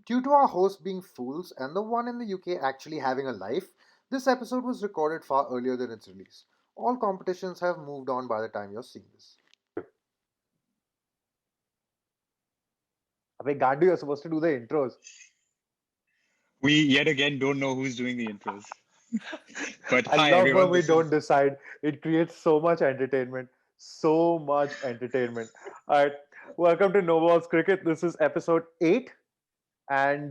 Due to our host being fools and the one in the UK actually having a life, this episode was recorded far earlier than its release. All competitions have moved on by the time you're seeing this. Abey, Gandhi, you're supposed to do the intros. We yet again don't know who's doing the intros. But I hi love when everyone, we this don't is decide. It creates so much entertainment. So much entertainment. All right. Welcome to No Balls Cricket. This is episode 8. And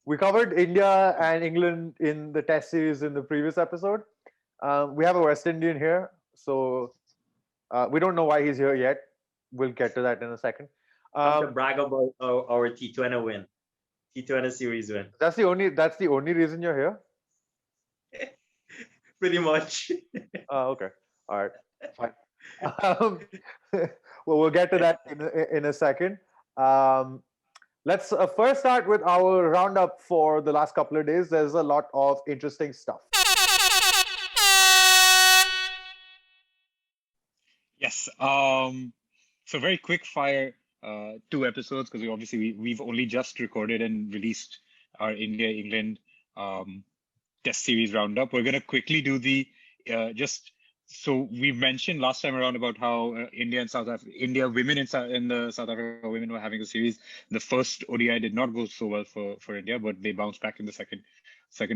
we covered India and England in the test series in the previous episode. We have a West Indian here. So we don't know why he's here yet. We'll get to that in a second. Come to brag about our T20 win, T20 series win. That's the only reason you're here. Pretty much. Okay. All right. Fine. Um, well, we'll get to that in a second. Let's first start with our roundup for the last couple of days. There's a lot of interesting stuff. yes. So very quick fire 2 episodes because we've only just recorded and released our India England test series roundup. We're gonna quickly do the so we mentioned last time around about how India women in the South Africa women were having a series. The first ODI did not go so well for India, but they bounced back in the second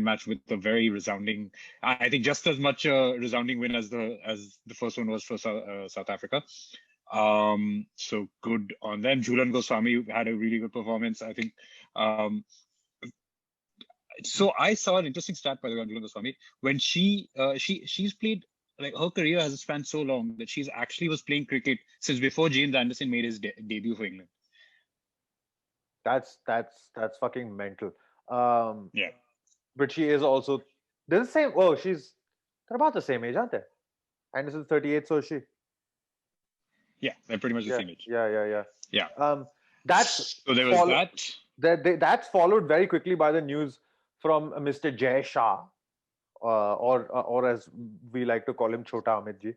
match with a very resounding, I think just as much a resounding win as the first one was for South Africa. So good on them. Jhulan Goswami had a really good performance, I think. So I saw an interesting stat by the way on Jhulan Goswami. When she's played, like, her career has spanned so long that she's actually was playing cricket since before James Anderson made his debut for England. That's fucking mental. Yeah. But she is also they're the same. Oh, they're about the same age, aren't they? Anderson's 38, so is she. Yeah, they're pretty much the same age. Yeah. That's so there was that. That's followed very quickly by the news from Mr. Jay Shah, or as we like to call him, Chota Amit ji.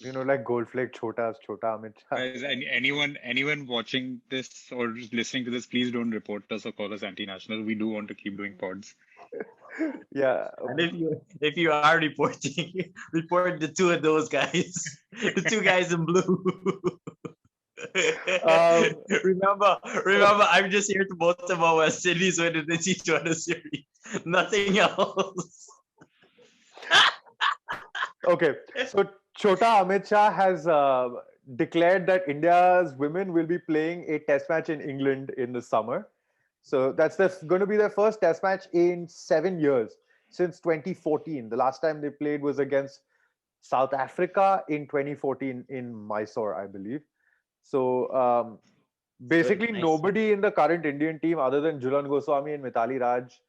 Like Goldflake Chota Amit Shah. Guys, anyone watching this or listening to this, please don't report us or call us anti-national. We do want to keep doing pods. Yeah. And if you are reporting, report the 2 of those guys, the 2 guys in blue. Remember, I'm just here to vote about West Indies winning the T20 series. Nothing else. Okay, so Chota Amit Shah has declared that India's women will be playing a test match in England in the summer. So that's going to be their first test match in 7 years, since 2014. The last time they played was against South Africa in 2014 in Mysore, I believe. So basically Nice. Nobody in the current Indian team other than Jhulan Goswami and Mithali Raj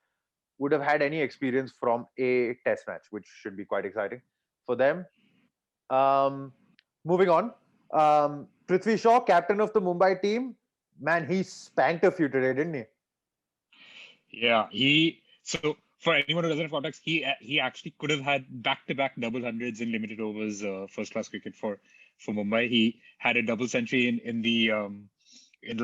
would have had any experience from a test match, which should be quite exciting for them. Moving on, Prithvi Shaw, captain of the Mumbai team, man, he spanked a few today, didn't he? Yeah, so for anyone who doesn't have context, he actually could have had back-to-back double hundreds in limited overs first-class cricket for Mumbai. He had a double century in the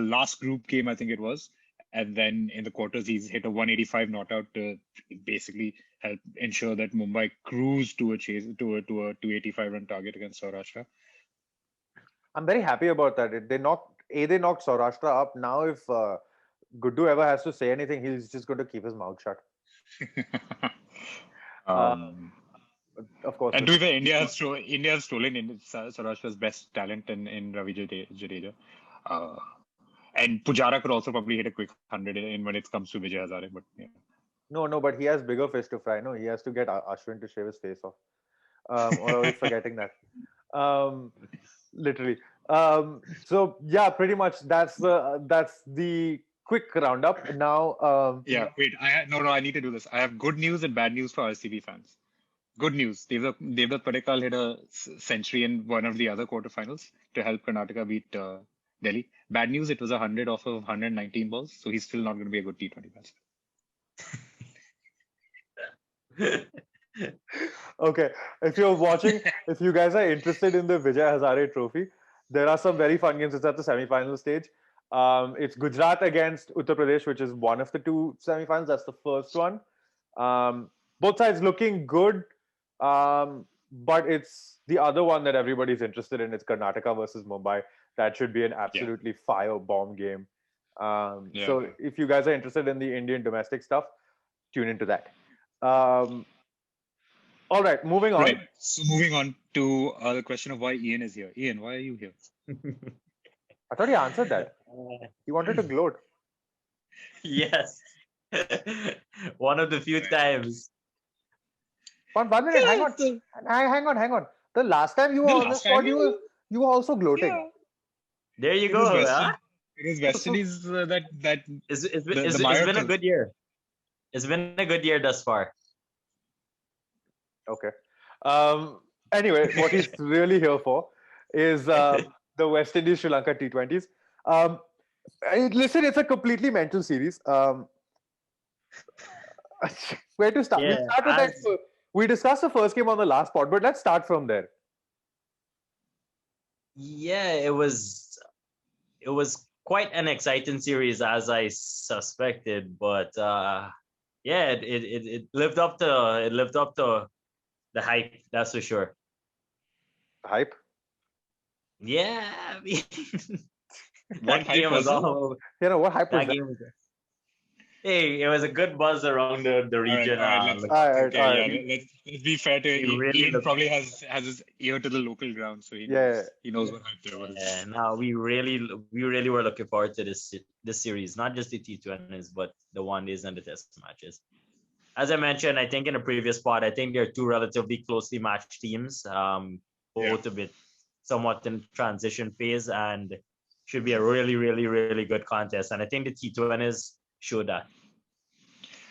last group game, I think it was, and then in the quarters he's hit a 185 not out to basically help ensure that Mumbai cruised to a 285 run target against Saurashtra. I'm very happy about that. They knocked Saurashtra up. Now if Guddu ever has to say anything, he's just going to keep his mouth shut. Of course. And to be fair, India has stolen Saurashtra's best talent in Ravi Jadeja. And Pujara could also probably hit a quick 100 when it comes to Vijay Hazare, but yeah. No, but he has bigger fish to fry. No, he has to get Ashwin to shave his face off. Or are we forgetting that? Literally. So yeah, pretty much that's the quick roundup. Now, yeah. Wait, I need to do this. I have good news and bad news for RCB fans. Good news. Devdutt Padikkal hit a century in one of the other quarterfinals to help Karnataka beat Delhi. Bad news, it was 100 off of 119 balls, so he's still not going to be a good T20 batsman. Okay, if you're watching, if you guys are interested in the Vijay Hazare Trophy, there are some very fun games. It's at the semi-final stage. It's Gujarat against Uttar Pradesh, which is one of the two semifinals. That's the first one. Both sides looking good, but it's the other one that everybody's interested in. It's Karnataka versus Mumbai. That should be an absolutely fire bomb game. So if you guys are interested in the Indian domestic stuff, tune into that. All right, moving on. Right. So moving on to the question of why Ian is here. Ian, why are you here? I thought he answered that. He wanted to gloat. Yes. One of the few times. 1 minute, hang on. The last time you were on the spot, you were also gloating. Yeah. There you go. It is West Indies that It's been a good year. It's been a good year thus far. Okay. Anyway, what he's really here for is the West Indies Sri Lanka T20s. Listen, it's a completely mental series. Where to start? Yeah, We'll start with that. We discussed the first game on the last pod, but let's start from there. Yeah, it was quite an exciting series, as I suspected, but yeah, it lived up to the hype, that's for sure. Hype? Yeah, I mean, what hype was it? You know, what hype was that? Hey, it was a good buzz around the region. Let's be fair to Ian. Really Ian probably has his ear to the local ground, so he knows what hype there was. Yeah, no, we really were looking forward to this series, not just the T20s, but the one days and the test matches. As I mentioned, I think in a previous pod, I think they're two relatively closely matched teams, both a bit somewhat in transition phase, and should be a really good contest. And I think the T20s showed that.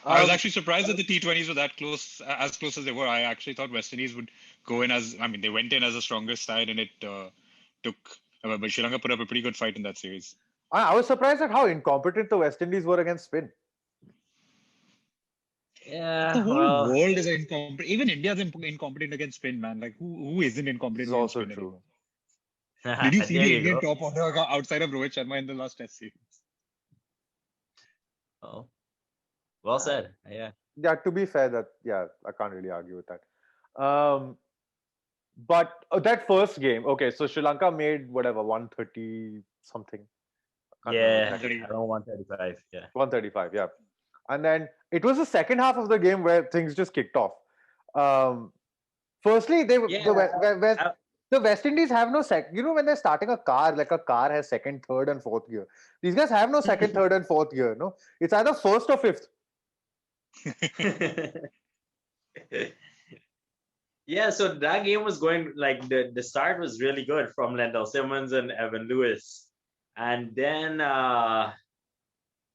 I was actually surprised that the T20s were that close, as close as they were. I actually thought West Indies would go in they went in as a stronger side, and it took. But Sri Lanka put up a pretty good fight in that series. I was surprised at how incompetent the West Indies were against spin. Yeah, the whole world is incompetent. Even India is incompetent against spin, man. Like who isn't incompetent? This is also true. Did you see the Indian top order outside of Rohit Sharma in the last Test series? Oh, well said. Yeah. Yeah. To be fair, I can't really argue with that. But that first game, okay. So Sri Lanka made whatever 130 something. Yeah, around 135. Yeah. 135. Yeah. And then it was the second half of the game where things just kicked off. Firstly, the West Indies have no when they're starting a car, like a car has second, third, and fourth gear. These guys have no second, third, and fourth gear. No, it's either first or fifth. Yeah, so that game was going like the start was really good from Lendl Simmons and Evan Lewis, and then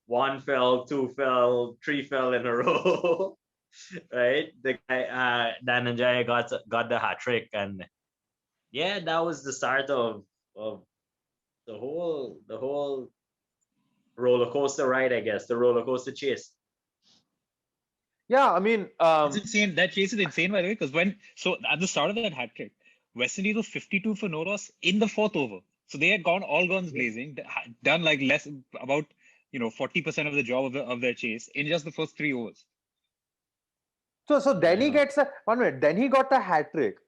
1 fell, 2 fell, 3 fell in a row. Right, the guy Dhananjaya got the hat trick, and yeah, that was the start of the whole roller coaster ride, I guess, the roller coaster chase. Yeah, I mean, it's insane. That chase is insane, by the way, because at the start of that hat trick, West Indies was 52 for no loss in the fourth over, so they had gone all guns blazing, done like about 40% of the job of their chase in just the first 3 overs. So then he gets 1 minute. Then he got the hat trick.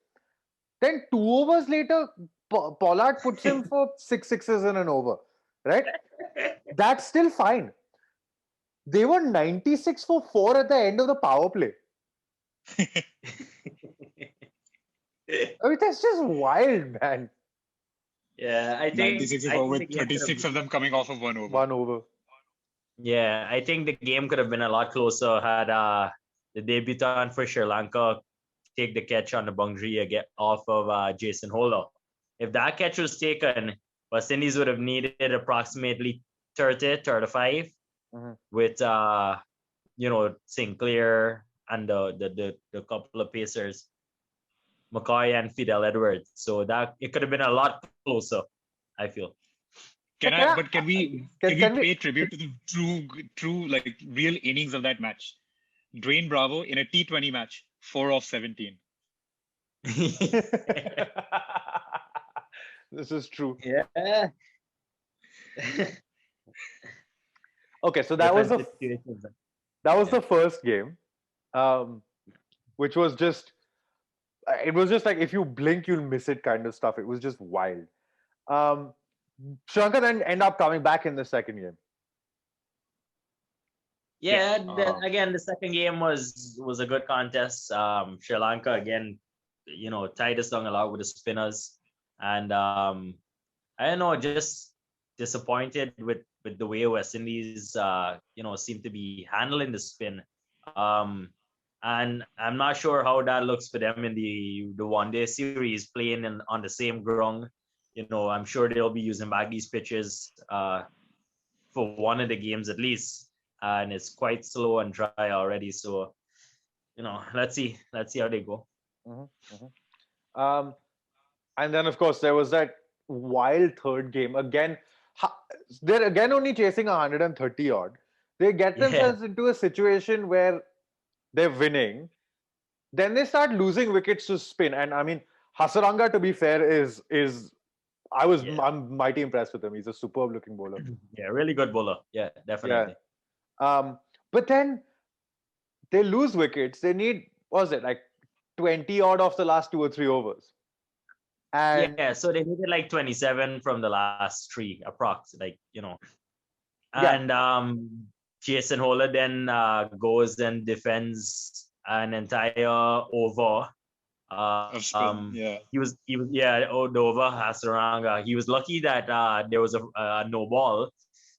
Then 2 overs later, Pollard puts him for 6 sixes in an over, right? That's still fine. They were 96 for 4 at the end of the power play. I mean, that's just wild, man. Yeah, I think 96 with 36 of them coming off of 1 over. 1 over. Yeah, I think the game could have been a lot closer had the debutant for Sri Lanka take the catch on the boundary again off of Jason Holder. If that catch was taken, West Indies would have needed approximately 35 with Sinclair and the couple of pacers, McCoy and Fidel Edwards. So that it could have been a lot closer, I feel. Can we pay tribute to the true like real innings of that match? Dwayne Bravo in a T20 match, 4 off 17. This is true. Yeah. Okay, so that was different the situations. that was Yeah. the first game, um, which was just it was just like if you blink you'll miss it kind of stuff. It was just wild. Um, Sri Lanka then end up coming back in the second game. Yeah. Yeah, again, the second game was a good contest. Sri Lanka again, tied us down a lot with the spinners, and I don't know, just disappointed with the way West Indies, seem to be handling the spin. Um, and I'm not sure how that looks for them in the one day series playing on the same ground. I'm sure they'll be using back these pitches for one of the games at least, and it's quite slow and dry already. So let's see how they go. Mhm, mhm. And then of course there was that wild third game again. They're again only chasing 130 odd. They get Yeah, themselves into a situation where they're winning, then they start losing wickets to spin. And I mean, Hasaranga, to be fair, is yeah, I'm mighty impressed with him. He's a superb looking bowler. yeah, really good bowler. Yeah, Yeah. definitely. But then they lose wickets. They need, what was it, like 20 odd of the last 2 or 3 overs. And Yeah, so they needed like 27 from the last three, approx. yeah, And Jason Holder then goes and defends an entire over. Of spin. Yeah. He was yeah, the over Hasaranga. He was lucky that there was a no ball,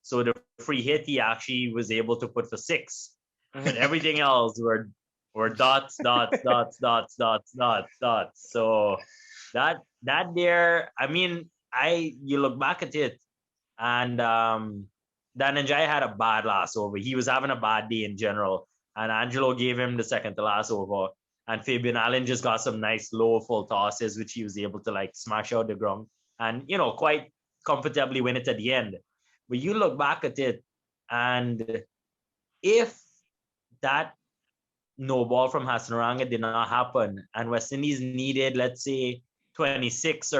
so the free hit he actually was able to put for six, but mhm. everything else were dots, dots, dots, dots, dots, dots, dots. So that there, I mean, you look back at it, and Dhananjay had a bad last over. He was having a bad day in general, and Angelo gave him the second to last over. And Fabian Allen just got some nice low full tosses, which he was able to like smash out the ground and quite comfortably win it at the end. But you look back at it, and if that no ball from Hassanaranga did not happen, and West Indies needed, let's say, 26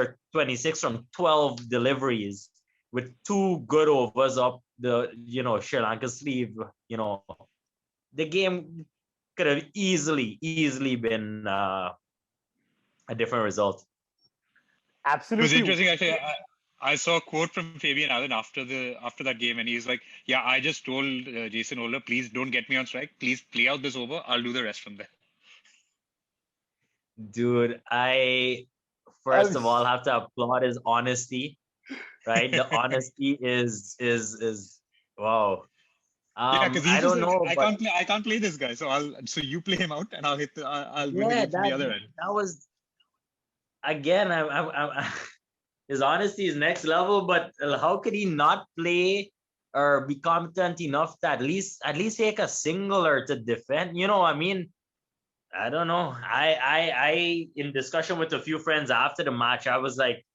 from 12 deliveries with two good overs up the Sri Lanka sleeve, the game could have easily been a different result. It was Absolutely. interesting actually. I saw a quote from Fabian Allen after that game, and he's like, "Yeah, I just told Jason Holder, please don't get me on strike. Please play out this over. I'll do the rest from there." Dude, I first Um, of all have to applaud his honesty, right? The honesty is wow. Yeah, because I he's just don't like, know, but I can't play this guy, so you play him out, and I'll win the yeah, game from the that other end. that was again. His honesty is next level, but how could he not play or be competent enough to at least take a singler to defend? I mean, I don't know. I in discussion with a few friends after the match, I was like,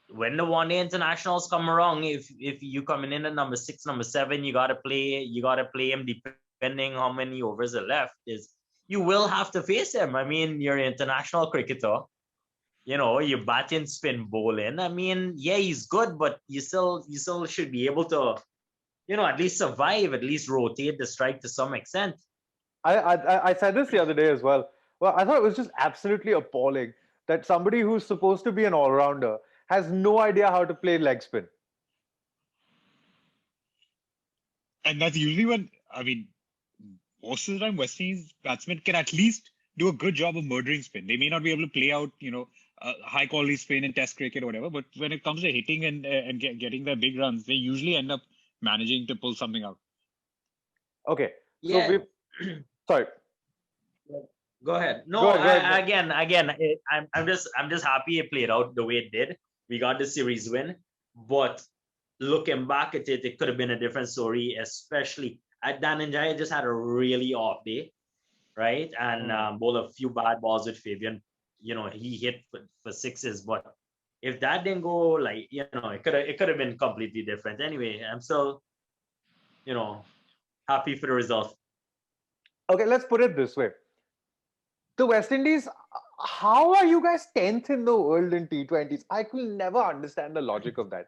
when the one day internationals come around, if you coming in at number 6, number 7, you gotta play him depending how many overs are left. Is you will have to face him. I mean, you're an international cricketer. You batting, spin, bowling. I mean, yeah, he's good, but you still should be able to, at least survive, at least rotate the strike to some extent. I said this the other day as well. Well, I thought it was just absolutely appalling that somebody who's supposed to be an all-rounder has no idea how to play leg spin. And that's usually when, I mean, most of the time, West Indies batsmen can at least do a good job of murdering spin. They may not be able to play out, high quality spin in Test cricket or whatever, but when it comes to hitting and getting their big runs, they usually end up managing to pull something out. Okay, so Yeah. we sorry, Go ahead. go No, ahead, go ahead. I'm just happy it played out the way it did. We got the series win, but looking back at it, it could have been a different story. Especially at Dhananjaya just had a really off day, right? And bowled a few bad balls with Fabian. He hit for sixes, but if that didn't go, like, it could have been completely different. Anyway, I'm still, happy for the result. Okay, let's put it this way: the West Indies. How are you guys 10th in the world in T20s? I could never understand the logic of that.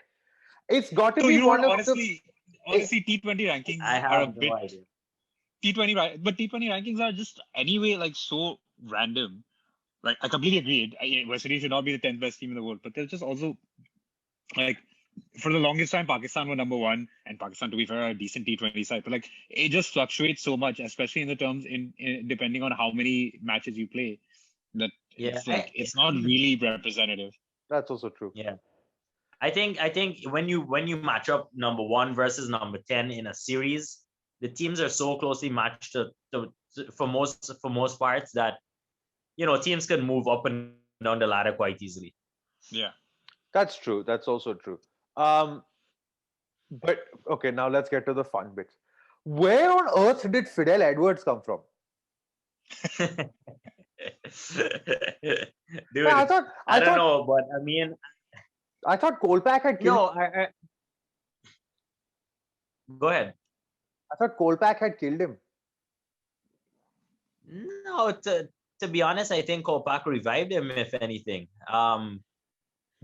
It's got to So be you know what? one of the Honestly, honestly, T20 rankings I are a have bit no idea. but T20 rankings are just anyway like so random. Like I completely agree. West Indies should not be the 10th best team in the world, but there's just also like for the longest time, Pakistan were number one, and Pakistan, to be fair, are a decent T20 side. But like it just fluctuates so much, especially in the terms in depending on how many matches you play, that Yeah, it's like it's not really representative. That's also true. yeah. I think when you match up number 1 versus number 10 in a series, the teams are so closely matched for most parts that teams can move up and down the ladder quite easily. Yeah. That's true. That's also true. Um, but okay, now let's get to the fun bits. Where on earth did Fidel Edwards come from? Dude, Yeah, I don't know, but I mean, I thought Kolpak had killed. no, go ahead. I thought Kolpak had killed him. No, to be honest, I think Kopak revived him, if anything.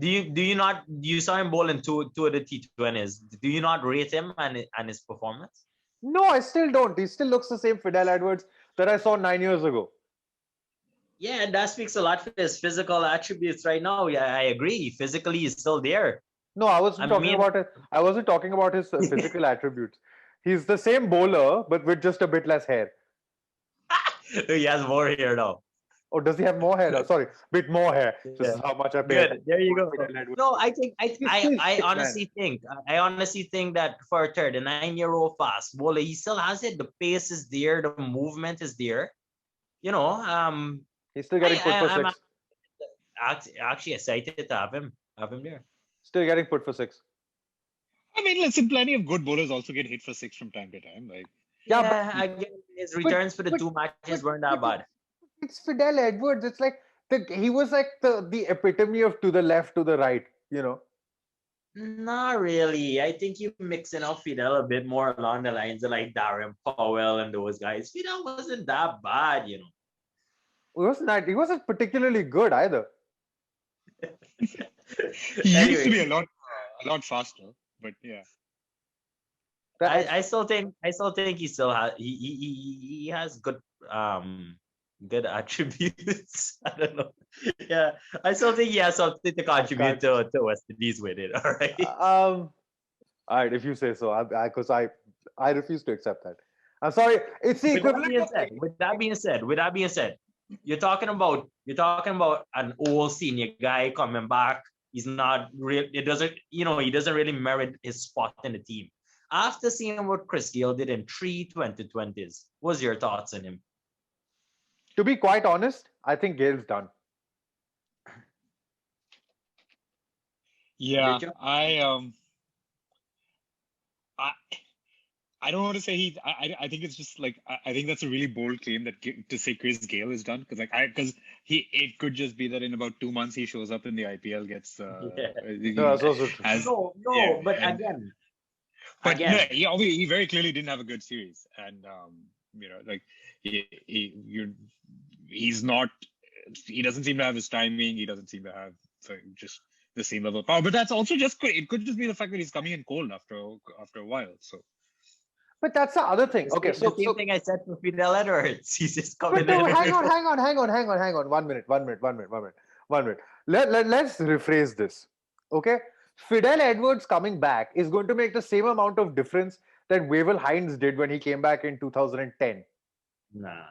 Do you saw him bowl in two of the T20s? Do you not rate him and his performance? No, I still don't. He still looks the same Fidel Edwards that I saw 9 years ago. Yeah, and that speaks a lot for his physical attributes right now. Yeah, I agree. Physically, he's still there. No, I wasn't talking about it. I wasn't talking about his physical attributes. He's the same bowler, but with just a bit less hair. He has more hair now. Or does he have more hair? Sorry, bit more hair. This is how much I paid. Good. There you go. No, I honestly think that for a third, a 9-year-old fast bowler, he still has it. The pace is there, the movement is there. He's still getting put for I'm six. actually excited to have him there. Still getting put for six. I mean, listen, plenty of good bowlers also get hit for six from time to time. Like, Yeah, again, his returns for the two matches weren't that bad. It's Fidel Edwards. It's like he was like the epitome of to the left, to the right. Not really. I think you're mixing up Fidel a bit more along the lines of like Darren Powell and those guys. Fidel wasn't that bad. He wasn't particularly good either. he used to be a lot faster, but yeah. I still think he still has he has good attributes. I don't know. Yeah, I still think he has something to contribute to West Indies with it. All right. All right, if you say so, because I refuse to accept that. I'm sorry. It's the equivalent. With that being said, you're talking about an old senior guy coming back. He's not real. He doesn't really merit his spot in the team. After seeing what Chris Gayle did in 3 2020s, what's your thoughts on him? To be quite honest, I think Gale's done. Yeah, I don't want to say I think it's just like I think that's a really bold claim to say Chris Gayle is done because it could just be that in about 2 months he shows up in the IPL gets he very clearly didn't have a good series and he doesn't seem to have his timing, he doesn't seem to have just the same level of power, but that's also it could just be the fact that he's coming in cold after a while. So but that's the other thing. Okay, so the same thing I said for Fidel Edwards. He's just coming in. Hang on. 1 minute. Let's rephrase this. Okay, Fidel Edwards coming back is going to make the same amount of difference that Wavell Hines did when he came back in 2010. Nah.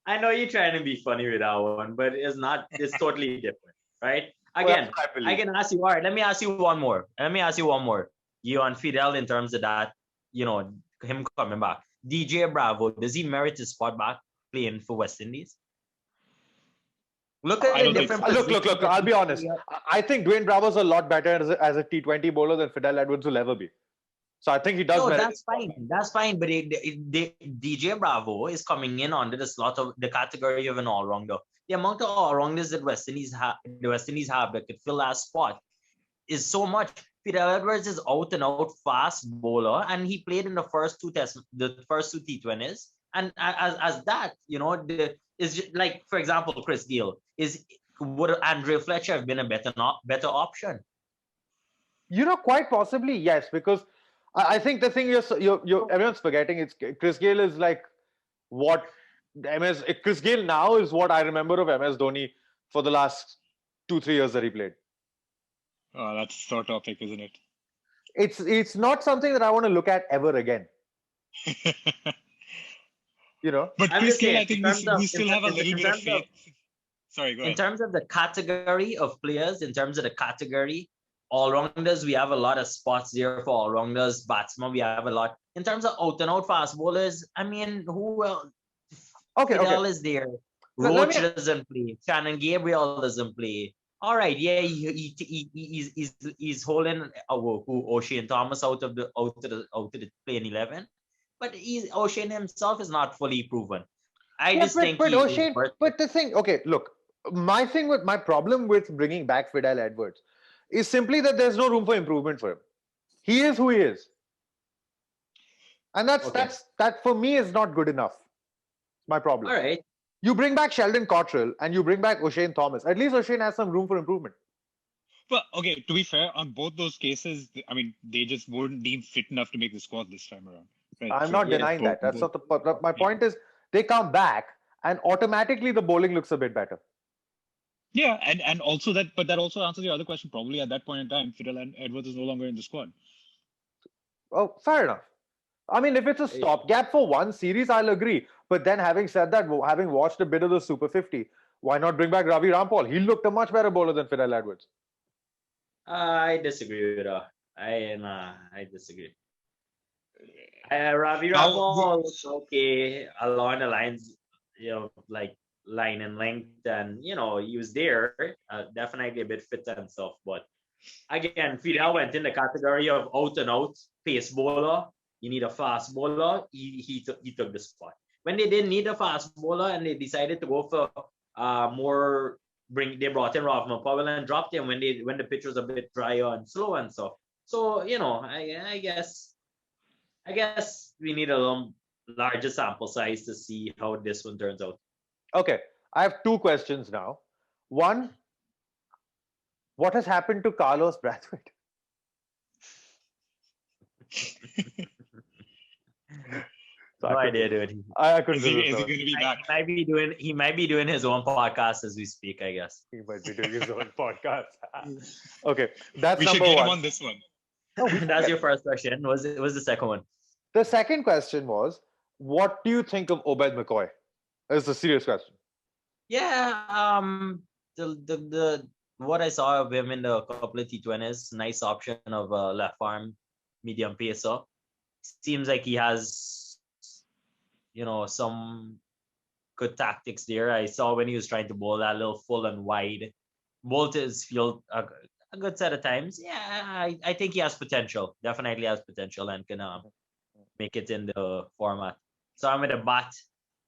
I know you're trying to be funny with that one, but it's not. It's totally different, right? Again, I can ask you. All right, let me ask you one more. You on Fidel in terms of that, him coming back. DJ Bravo, does he merit his spot back playing for West Indies? Look. I'll be honest. I think Dwayne Bravo's a lot better as a T20 bowler than Fidel Edwards will ever be. So I think he does. No, that's fine. That's fine. But DJ Bravo is coming in under the category of an all-rounder. The amount of all-rounders that the West Indies have that could fill that spot is so much. Fidel Edwards is out and out fast bowler, and he played in the first two T20s. And as that, is like, for example, Chris Gayle would Andre Fletcher have been a better option? Quite possibly yes, because I think the thing everyone's forgetting it's Chris Gayle is like what Chris Gayle now is what I remember of MS Dhoni for the last 2-3 years that he played. That's a sore topic, isn't it? It's not something that I want to look at ever again. You know. But I'm Chris just saying, Gayle, I think we still have a little bit of terms of faith. Sorry, go in ahead. terms of the category of players, in terms of the category, all-rounders, we have a lot of spots there for all-rounders. Batsmen, we have a lot. In terms of out-and-out fast bowlers, I mean, who else? Fidel is there. Roach doesn't play. Shannon Gabriel doesn't play. All right, yeah, he's holding O'Shane Thomas out of the playing 11, but O'Shane himself is not fully proven. I just think but O'Shane, but the thing, okay, look, my problem with bringing back Fidel Edwards is simply that there's no room for improvement for him. He is who he is, and that for me is not good enough. My problem. All right. You bring back Sheldon Cottrell and you bring back O'Shane Thomas. At least O'Shane has some room for improvement. But okay, to be fair, on both those cases, I mean, they just weren't deemed fit enough to make the squad this time around. Right? I'm not denying that. That's not the. My point is, they come back and automatically the bowling looks a bit better. Yeah, and also but that also answers your other question. Probably at that point in time, Fidel and Edwards is no longer in the squad. Oh, fair enough. I mean, if it's a stopgap for one series, I'll agree. But then, having said that, having watched a bit of the Super 50, why not bring back Ravi Rampal? He looked a much better bowler than Fidel Edwards. I disagree with that. I disagree. Ravi Rampal was okay along the lines, like line and length, and he was there, definitely a bit fit and stuff. But again, Fidel went in the category of out and out pace bowler. You need a fast bowler. He took the spot. When they didn't need a fast bowler and they decided to go for they brought in Ravman Powell and dropped him when the pitch was a bit drier and slow and stuff. So I guess we need a little larger sample size to see how this one turns out. Okay, I have two questions now. One, what has happened to Carlos Brathwaite? No idea, dude. I couldn't. Is he going to be back? He might be doing his own podcast as we speak, I guess. He might be doing his own podcast. Okay, that's we number should get one. him on this one. That's your first question. Was the second one? The second question was, what do you think of Obed McCoy? It's a serious question. Yeah, the what I saw of him in the couple of T20s, nice option of left arm medium pacer. Seems like he has some good tactics there. I saw when he was trying to bowl that little full and wide, bowled to his field a good set of times. Yeah, I think he has potential. Definitely has potential and can make it in the format. So I'm with a bat.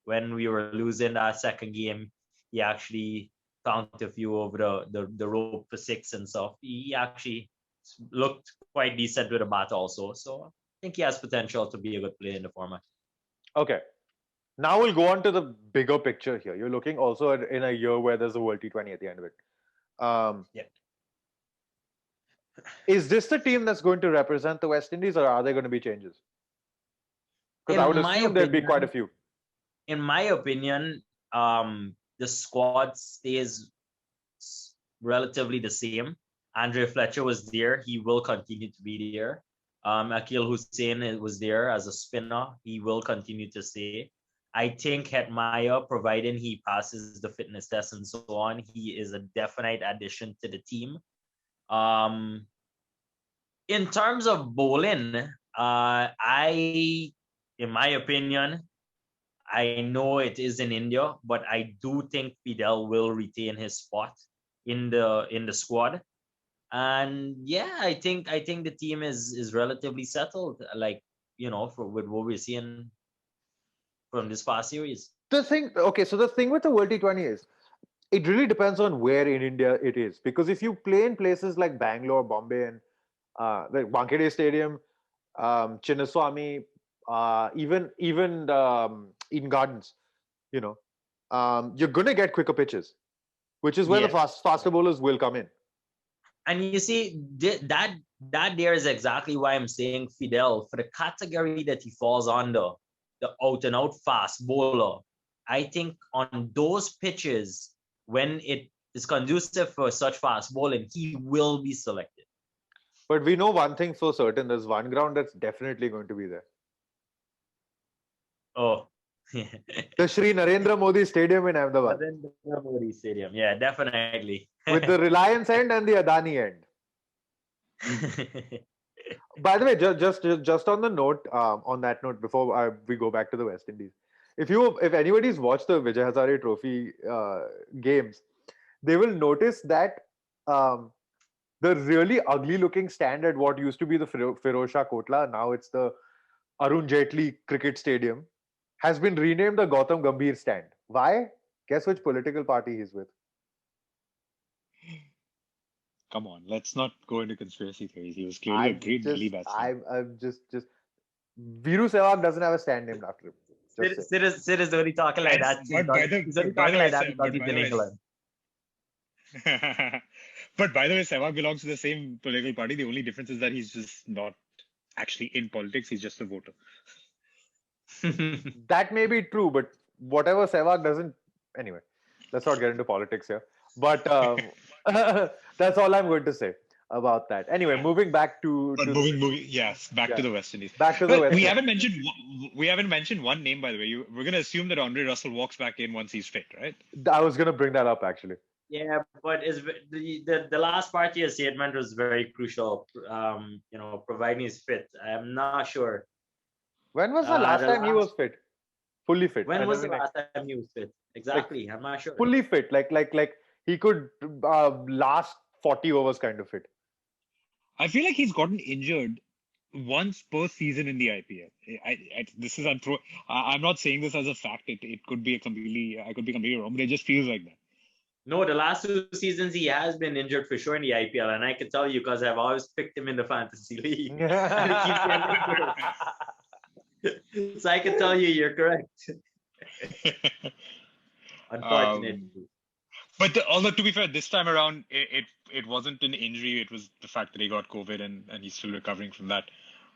When we were losing that second game, he actually found a few over the rope for 6 and stuff. He actually looked quite decent with a bat also. So I think he has potential to be a good player in the format. Okay. Now we'll go on to the bigger picture here. You're looking also in a year where there's a World T20 at the end of it. Yeah. Is this the team that's going to represent the West Indies, or are there going to be changes? Because I would assume there'd be quite a few. In my opinion, the squad stays relatively the same. Andre Fletcher was there. He will continue to be there. Akil Hussain was there as a spinner. He will continue to stay. I think Hetmyer, providing he passes the fitness test and so on, he is a definite addition to the team. In terms of bowling, in my opinion, I know it is in India, but I do think Fidel will retain his spot in the squad. And yeah, I think the team is relatively settled, with what we're seeing from this past series. So the thing with the World T20 is, it really depends on where in India it is. Because if you play in places like Bangalore, Bombay, and like Wankhede Stadium, Chinnaswamy, even Eden Gardens, you're going to get quicker pitches, which is where the faster bowlers will come in. And you see, that there is exactly why I'm saying Fidel, for the category that he falls under, the out and out fast bowler, I think on those pitches, when it is conducive for such fast bowling, he will be selected. But we know one thing for certain: there's one ground that's definitely going to be there. Oh, The Shri Narendra Modi Stadium in Ahmedabad, Narendra Modi Stadium. Yeah, definitely. with the Reliance end and the Adani end. By the way, just on the note, on that note, before we go back to the West Indies, if anybody's watched the Vijay Hazare Trophy games, they will notice that um, the really ugly looking stand at what used to be the Firoz Shah Kotla, now it's the Arun Jaitley Cricket Stadium, has been renamed the Gautam Gambhir stand. Why? Guess which political party he's with? Come on, let's not go into conspiracy theories. He was clearly a great Delhi batsman. I'm just Viru Sehwag doesn't have a stand named after him. Just say. Sid is only talking like that. But by the He's only by the talking way, like that Seh- because but he's by in the way, England. but by the way, Sehwag belongs to the same political party. The only difference is that he's just not actually in politics. He's just a voter. That may be true, but whatever Sehwag doesn't. Anyway, let's not get into politics here. But that's all I'm going to say about that. Anyway, moving back to. But moving, yes, back to the West Indies. Back to the But West we Indies. haven't mentioned one name, by the way. We're gonna assume that Andre Russell walks back in once he's fit, right? I was going to bring that up actually. Yeah, but the last part of your statement was very crucial. Providing he's fit. I'm not sure. When was the last time he was fit? Fully fit. When was the last time he was fit? Exactly. I'm not sure. Fully fit, like he could last 40 overs kind of fit. I feel like he's gotten injured once per season in the IPL. This is I'm not saying this as a fact. It could be I could be completely wrong, but it just feels like that. No, the last 2 seasons he has been injured for sure in the IPL, and I can tell you because I've always picked him in the fantasy league. So I can tell you, you're correct. Unfortunately. But although to be fair, this time around it wasn't an injury. It was the fact that he got COVID and he's still recovering from that.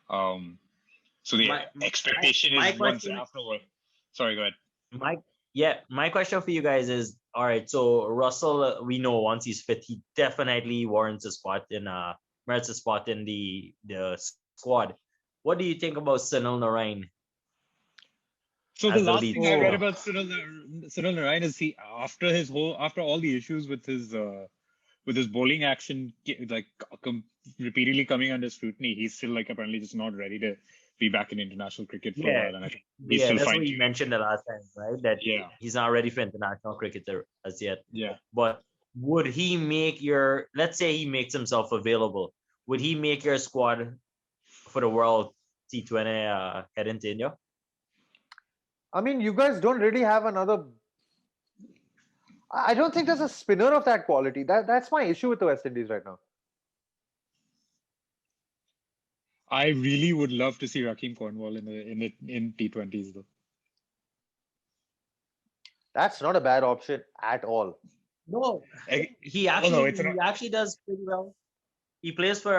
So the expectation is once afterward. Sorry, go ahead. My question for you guys is: all right, so Russell, we know once he's fit, he definitely warrants a spot merits a spot in the squad. What do you think about Sunil Narine? So the last thing I read about Sunil Narine is after all the issues with his bowling action, like repeatedly coming under scrutiny, he's still like apparently just not ready to be back in international cricket for a while. And I think he's still that's fine. what you mentioned the last time, right? That he's not ready for international cricket as yet. Yeah. But would he make let's say he makes himself available, would he make your squad for the World T20 head into India? I mean, you guys don't really have another. I don't think there's a spinner of that quality. That's my issue with the West Indies right now. I really would love to see Rakeem Cornwall in T20s though. That's not a bad option at all. No, he actually does pretty well. He plays for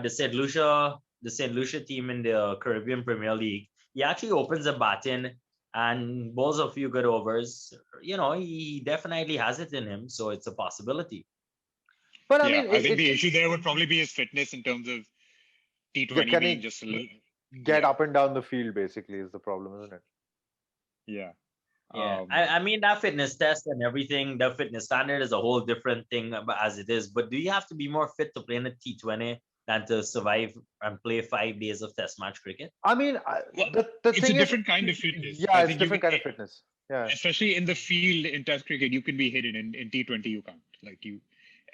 the St. Lucia team in the Caribbean Premier League. He actually opens a batting and bowls a few good overs. He definitely has it in him, so it's a possibility. But I think the issue there would probably be his fitness in terms of T20 being just a little. Get up and down the field, basically, is the problem, isn't it? Yeah. Yeah, I mean that fitness test and everything, the fitness standard is a whole different thing as it is. But do you have to be more fit to play in a T20 than to survive and play 5 days of Test match cricket? I mean, it's a different kind of fitness. Yeah, it's a different kind of fitness. Yeah, especially in the field in Test cricket, you can be hidden. In T20, you can't. Like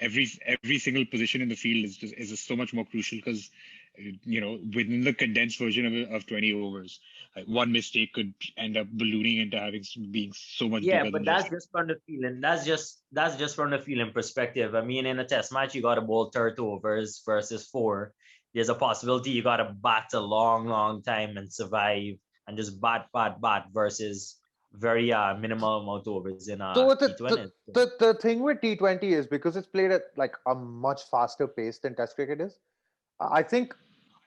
every single position in the field is just so much more crucial because within the condensed version of 20 overs, like one mistake could end up ballooning into being so much bigger. Yeah, but that's just from the feeling. That's just from the feeling perspective. I mean, in a Test match, you got to bowl 30 overs versus 4. There's a possibility you got to bat a long time and survive and just bat versus very minimal amount of overs in T20. The thing with T20 is because it's played at like a much faster pace than Test cricket is. I think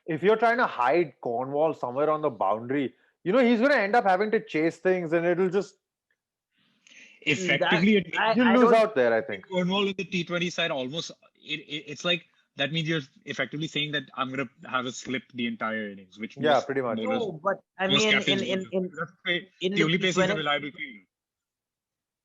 if you're trying to hide Cornwall somewhere on the boundary, he's going to end up having to chase things, and it'll just That Effectively, it you'll I lose don't. out there. I think. Cornwall in the T20 side almost it's like that means you're effectively saying that I'm gonna have a slip the entire innings, which Yeah, most pretty much. bowlers, No, but I most mean, captains won't do. That's in the the only place he's a T20. reliable fielder.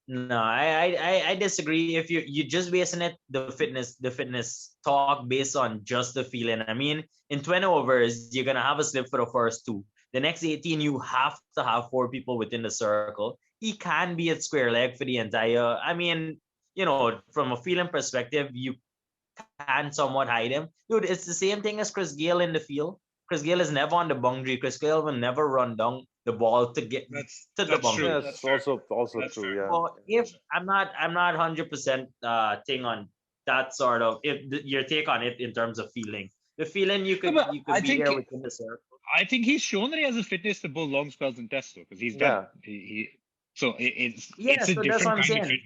No, I disagree. If you just basing it the fitness talk based on just the feeling. I mean, in 20 overs, you're gonna have a slip for the first two. The next 18, you have to have four people within the circle. He can be at square leg for the entire. I mean, from a feeling perspective, you can somewhat hide him. Dude, it's the same thing as Chris Gayle in the field. Chris Gayle is never on the boundary. Chris Gayle will never run down the ball to get to the That's true. Yeah, boundary. That's it's fair. also That's true. fair. Yeah. So if I'm not 100% thing on that sort of if your take on it in terms of feeling. The feeling you No, could but you could be there within the circle. I think he's shown that he has a fitness to bowl long spells in Tests though, because he's done Yeah. it. So Yeah, it's a so that's what different I'm kind of saying. fitness.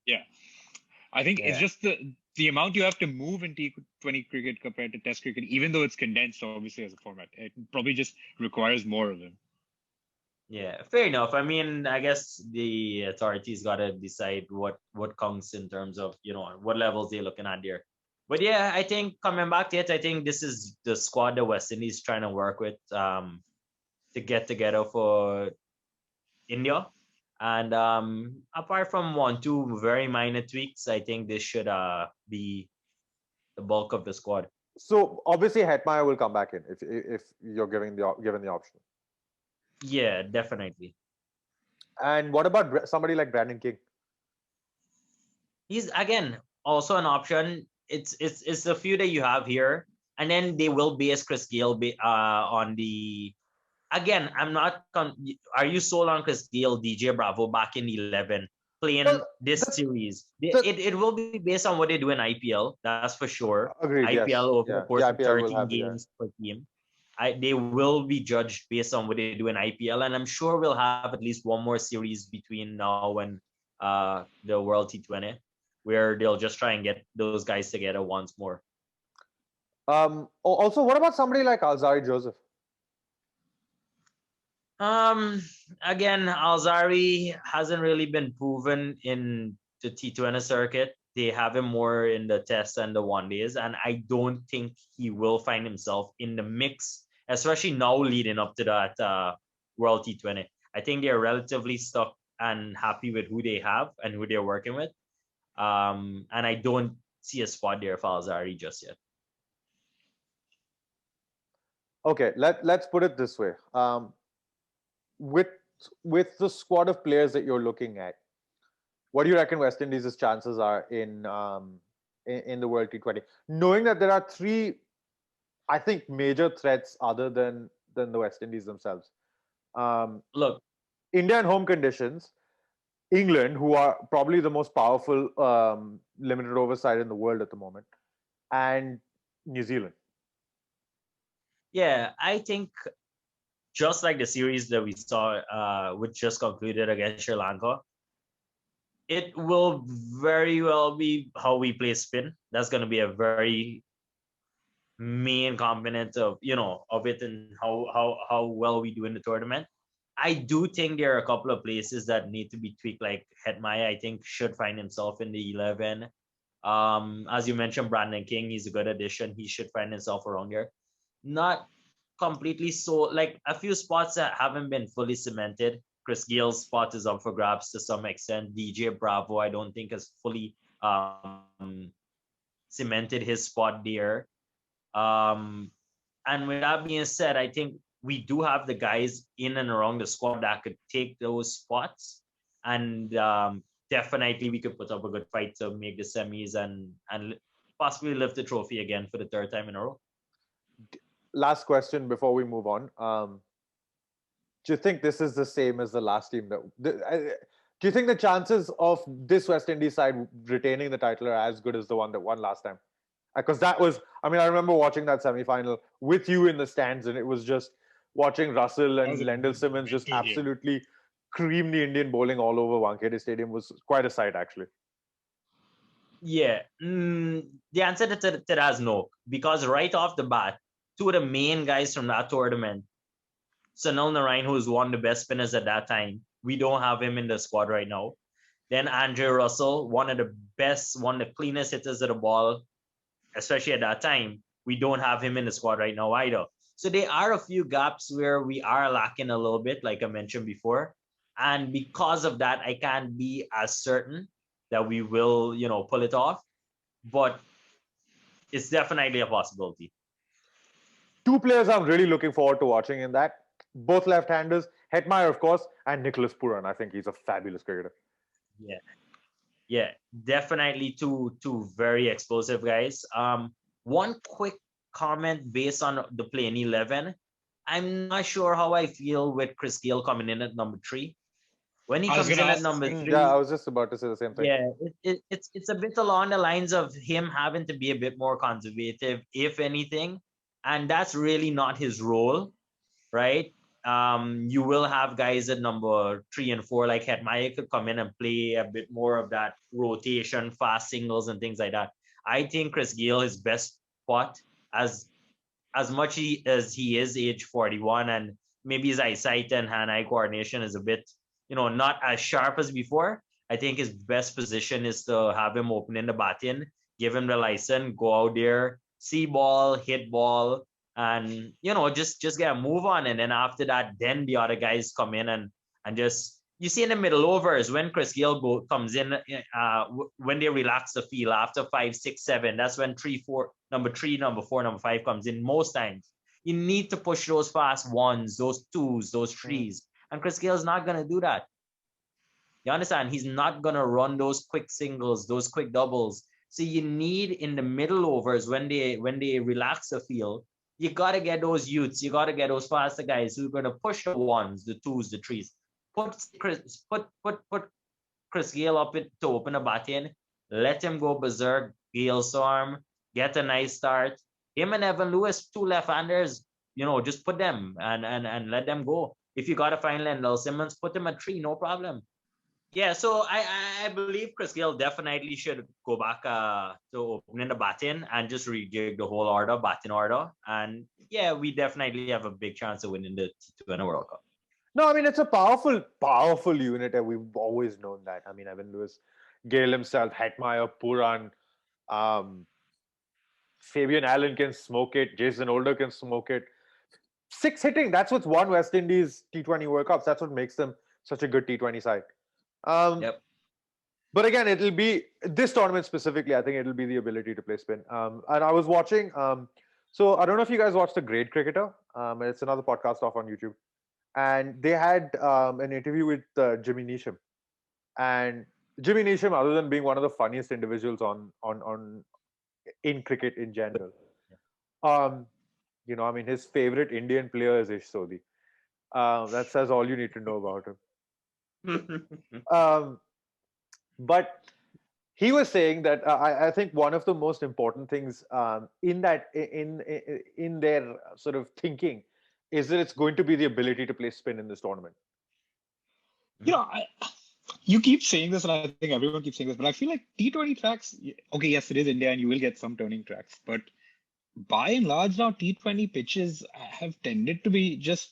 Yeah, I think it's Yeah. just the amount you have to move in T20 cricket compared to Test cricket, even though it's condensed, obviously as a format, it probably just requires more of him. Yeah, fair enough. I mean, I guess the authorities got to decide what counts in terms of what levels they're looking at there. But yeah, I think coming back to it, I think this is the squad the West Indies trying to work with to get together for India. And apart from one, two very minor tweaks, I think this should be the bulk of the squad. So obviously, Hetmeyer will come back in if you're given the option. Yeah, definitely. And what about somebody like Brandon King? He's again also an option. It's the few that you have here, and then they will base Chris Gayle on the. Again, I'm not. Are you sold on Chris Gayle, DJ Bravo back in 11 playing Well, this that's series? the It will be based on what they do in IPL. That's for sure. agreed. IPL Yes. over the Yeah. course The of IPL will 13 have the. games per team. They will be judged based on what they do in IPL, and I'm sure we'll have at least one more series between now and the World T20, where they'll just try and get those guys together once more. Also, what about somebody like Alzari Joseph? Um, Again, Alzari hasn't really been proven in the T20 circuit. They have him more in the tests and the one days, and I don't think he will find himself in the mix, especially now leading up to that World T20. I think they're relatively stuck and happy with who they have and who they're working with. And I don't see a spot there for Alzari just yet. Okay, let's put it this way. With the squad of players that you're looking at, what do you reckon West Indies' chances are in the World T20? Knowing that there are three, I think, major threats other than the West Indies themselves. Look, India in home conditions, England, who are probably the most powerful limited over side in the world at the moment, and New Zealand. yeah, I think just like the series that we saw, which just concluded against Sri Lanka, it will very well be how we play spin. That's going to be a very main component of it and how well we do in the tournament. I do think there are a couple of places that need to be tweaked, like Hetmaya, I think should find himself in the 11. As you mentioned, Brandon King, he's a good addition. He should find himself around there. Not completely so, like a few spots that haven't been fully cemented. Chris Gayle's spot is up for grabs to some extent. DJ Bravo, I don't think has fully cemented his spot there. Um, and with that being said, I think we do have the guys in and around the squad that could take those spots, and definitely we could put up a good fight to make the semis and possibly lift the trophy again for the third time in a row. Last question before we move on. Do you think this is the same as the last team? Do you think the chances of this West Indies side retaining the title are as good as the one that won last time? Because that was, I mean, I remember watching that semi-final with you in the stands, and it was just watching Russell and Lendl Simmons just absolutely cream the Indian bowling all over Wankhede Stadium was quite a sight, actually. Yeah, the answer to that is no, because right off the bat, two of the main guys from that tournament, Sunil Narayan, who's one of the best spinners at that time, we don't have him in the squad right now. Then Andre Russell, one of the best, one of the cleanest hitters of the ball, especially at that time, we don't have him in the squad right now either. So there are a few gaps where we are lacking a little bit, like I mentioned before. And because of that, I can't be as certain that we will, pull it off. But it's definitely a possibility. Two players I'm really looking forward to watching in that. Both left-handers, Hetmeyer, of course, and Nicholas Puran. I think he's a fabulous cricketer. Yeah. Yeah, definitely two very explosive guys. One quick comment based on the playing 11. I'm not sure how I feel with Chris Gayle coming in at number 3. When he I was comes gonna in at ask the number same. Yeah, I 3, was just about to say the same thing. yeah, it's a bit along the lines of him having to be a bit more conservative, if anything, and that's really not his role, right? You will have guys at number 3 and 4, like Hetmaya, could come in and play a bit more of that rotation, fast singles, and things like that. I think Chris Gayle, his best spot, as much as he is age 41, and maybe his eyesight and hand-eye coordination is a bit, not as sharp as before. I think his best position is to have him opening the batting, give him the license, go out there, see ball, hit ball, and just get a move on. And then after that, then the other guys come in and just you see in the middle overs when Chris Gayle comes in, when they relax the field after 5, 6, 7. That's when 3, 4, number 3, number 4, number 5 comes in. Most times, you need to push those fast ones, those twos, those threes, and Chris Gayle's not gonna do that. You understand? He's not gonna run those quick singles, those quick doubles. So you need in the middle overs when they relax the field, you gotta get those youths, you gotta get those faster guys who are gonna push the ones, the twos, the threes. Put Chris Gayle up to open a batting, let him go berserk, Gale Storm, get a nice start. Him and Evan Lewis, two left-handers, just put them and let them go. If you gotta find Lendl Simmons, put him at 3, no problem. Yeah, so I believe Chris Gayle definitely should go back to opening the batting and just rejig the whole order, batting order. And yeah, we definitely have a big chance of winning the T20 World Cup. No, I mean it's a powerful, powerful unit, and we've always known that. I mean, Evan Lewis, Gale himself, Hetmeyer, Puran, um, Fabian Allen can smoke it. Jason Older can smoke it. Six hitting. That's what's won West Indies T20 World Cups. That's what makes them such a good T20 side. Yep. But again, it'll be this tournament specifically. I think it'll be the ability to play spin. And I was watching. So I don't know if you guys watched The Great Cricketer. It's another podcast off on YouTube, and they had an interview with Jimmy Neesham. And Jimmy Neesham, other than being one of the funniest individuals on in cricket in general, um, I mean, his favorite Indian player is Ish Sodhi. That says all you need to know about him. But he was saying that I think one of the most important things in their sort of thinking is that it's going to be the ability to play spin in this tournament. You know, you keep saying this, and I think everyone keeps saying this, but I feel like T20 tracks, okay, yes, it is India, and you will get some turning tracks, but by and large now, T20 pitches have tended to be just,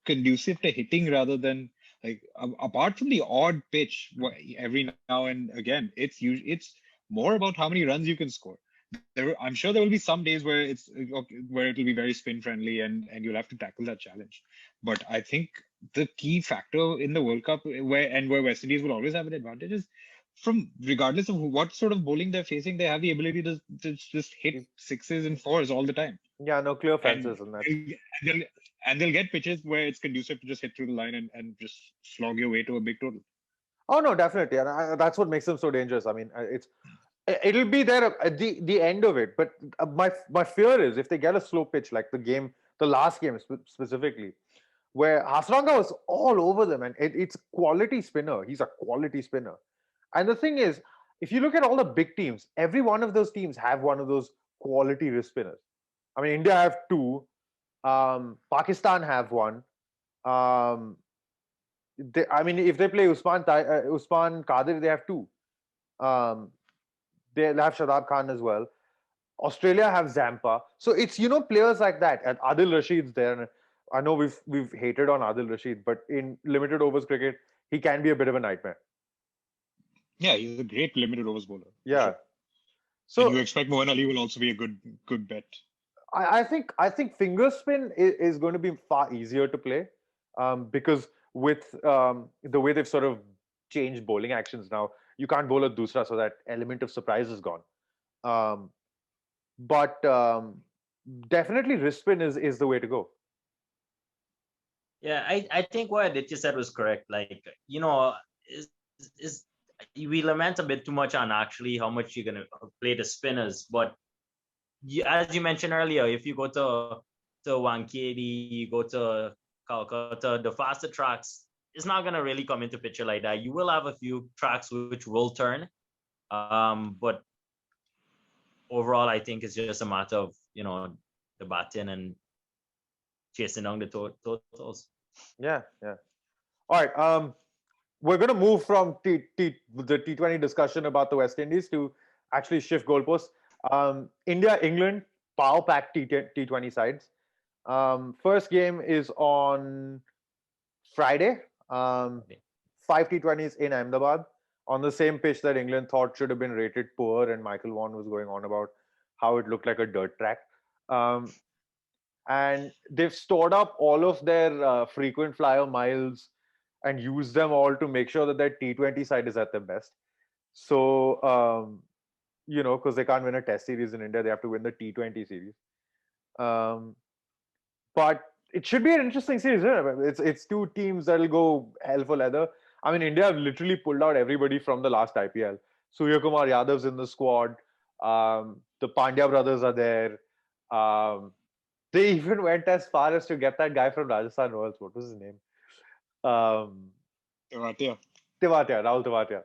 conducive to hitting rather than like apart from the odd pitch every now and again, it's more about how many runs you can score. I'm sure there will be some days where where it will be very spin friendly and you'll have to tackle that challenge. But I think the key factor in the World Cup where West Indies will always have an advantage is from regardless of what sort of bowling they're facing, they have the ability to just hit sixes and fours all the time. Yeah, no clear And fences and that. they'll get pitches where it's conducive to just hit through the line and just slog your way to a big total. Oh no, definitely, and that's what makes them so dangerous. I mean, it'll be there at the end of it. But my fear is if they get a slow pitch like the last game specifically, where Hasranga was all over them, and it's quality spinner. He's a quality spinner. And the thing is, if you look at all the big teams, every one of those teams have one of those quality wrist spinners. I mean, India have two. Pakistan have one. I mean, if they play Usman Qadir, they have two. Um, They'll have Shadab Khan as well. Australia have Zampa. So it's players like that. And Adil Rashid's there. And I know we've hated on Adil Rashid, but in limited overs cricket, he can be a bit of a nightmare. Yeah, he's a great limited overs bowler. Yeah. Sure. So and you expect Mohan Ali will also be a good bet. I think finger spin is going to be far easier to play, because with the way they've sort of changed bowling actions now, you can't bowl a dusra, so that element of surprise is gone. Um, but definitely wrist spin is the way to go. Yeah, I think what Aditya said was correct. Like, is we lament a bit too much on actually how much you're gonna play the spinners, but as you mentioned earlier, if you go to Wankhede, you go to Calcutta, the faster tracks, it's not gonna really come into picture like that. You will have a few tracks which will turn, but overall, I think it's just a matter of the batting and chasing down the totals. Yeah. All right. We're going to move from the T20 discussion about the West Indies to actually shift goalposts. India, England, power pack T20 sides. First game is on Friday. 5 T20s in Ahmedabad on the same pitch that England thought should have been rated poor, and Michael Vaughan was going on about how it looked like a dirt track. And they've stored up all of their frequent flyer miles and used them all to make sure that their T20 side is at their best. So, because they can't win a test series in India, they have to win the T20 series. But it should be an interesting series. Isn't it? It's two teams that'll go hell for leather. I mean, India have literally pulled out everybody from the last IPL. Surya Kumar Yadav's in the squad. The Pandya brothers are there. They even went as far as to get that guy from Rajasthan Royals. What was his name? Tewatia. Rahul Tewatia.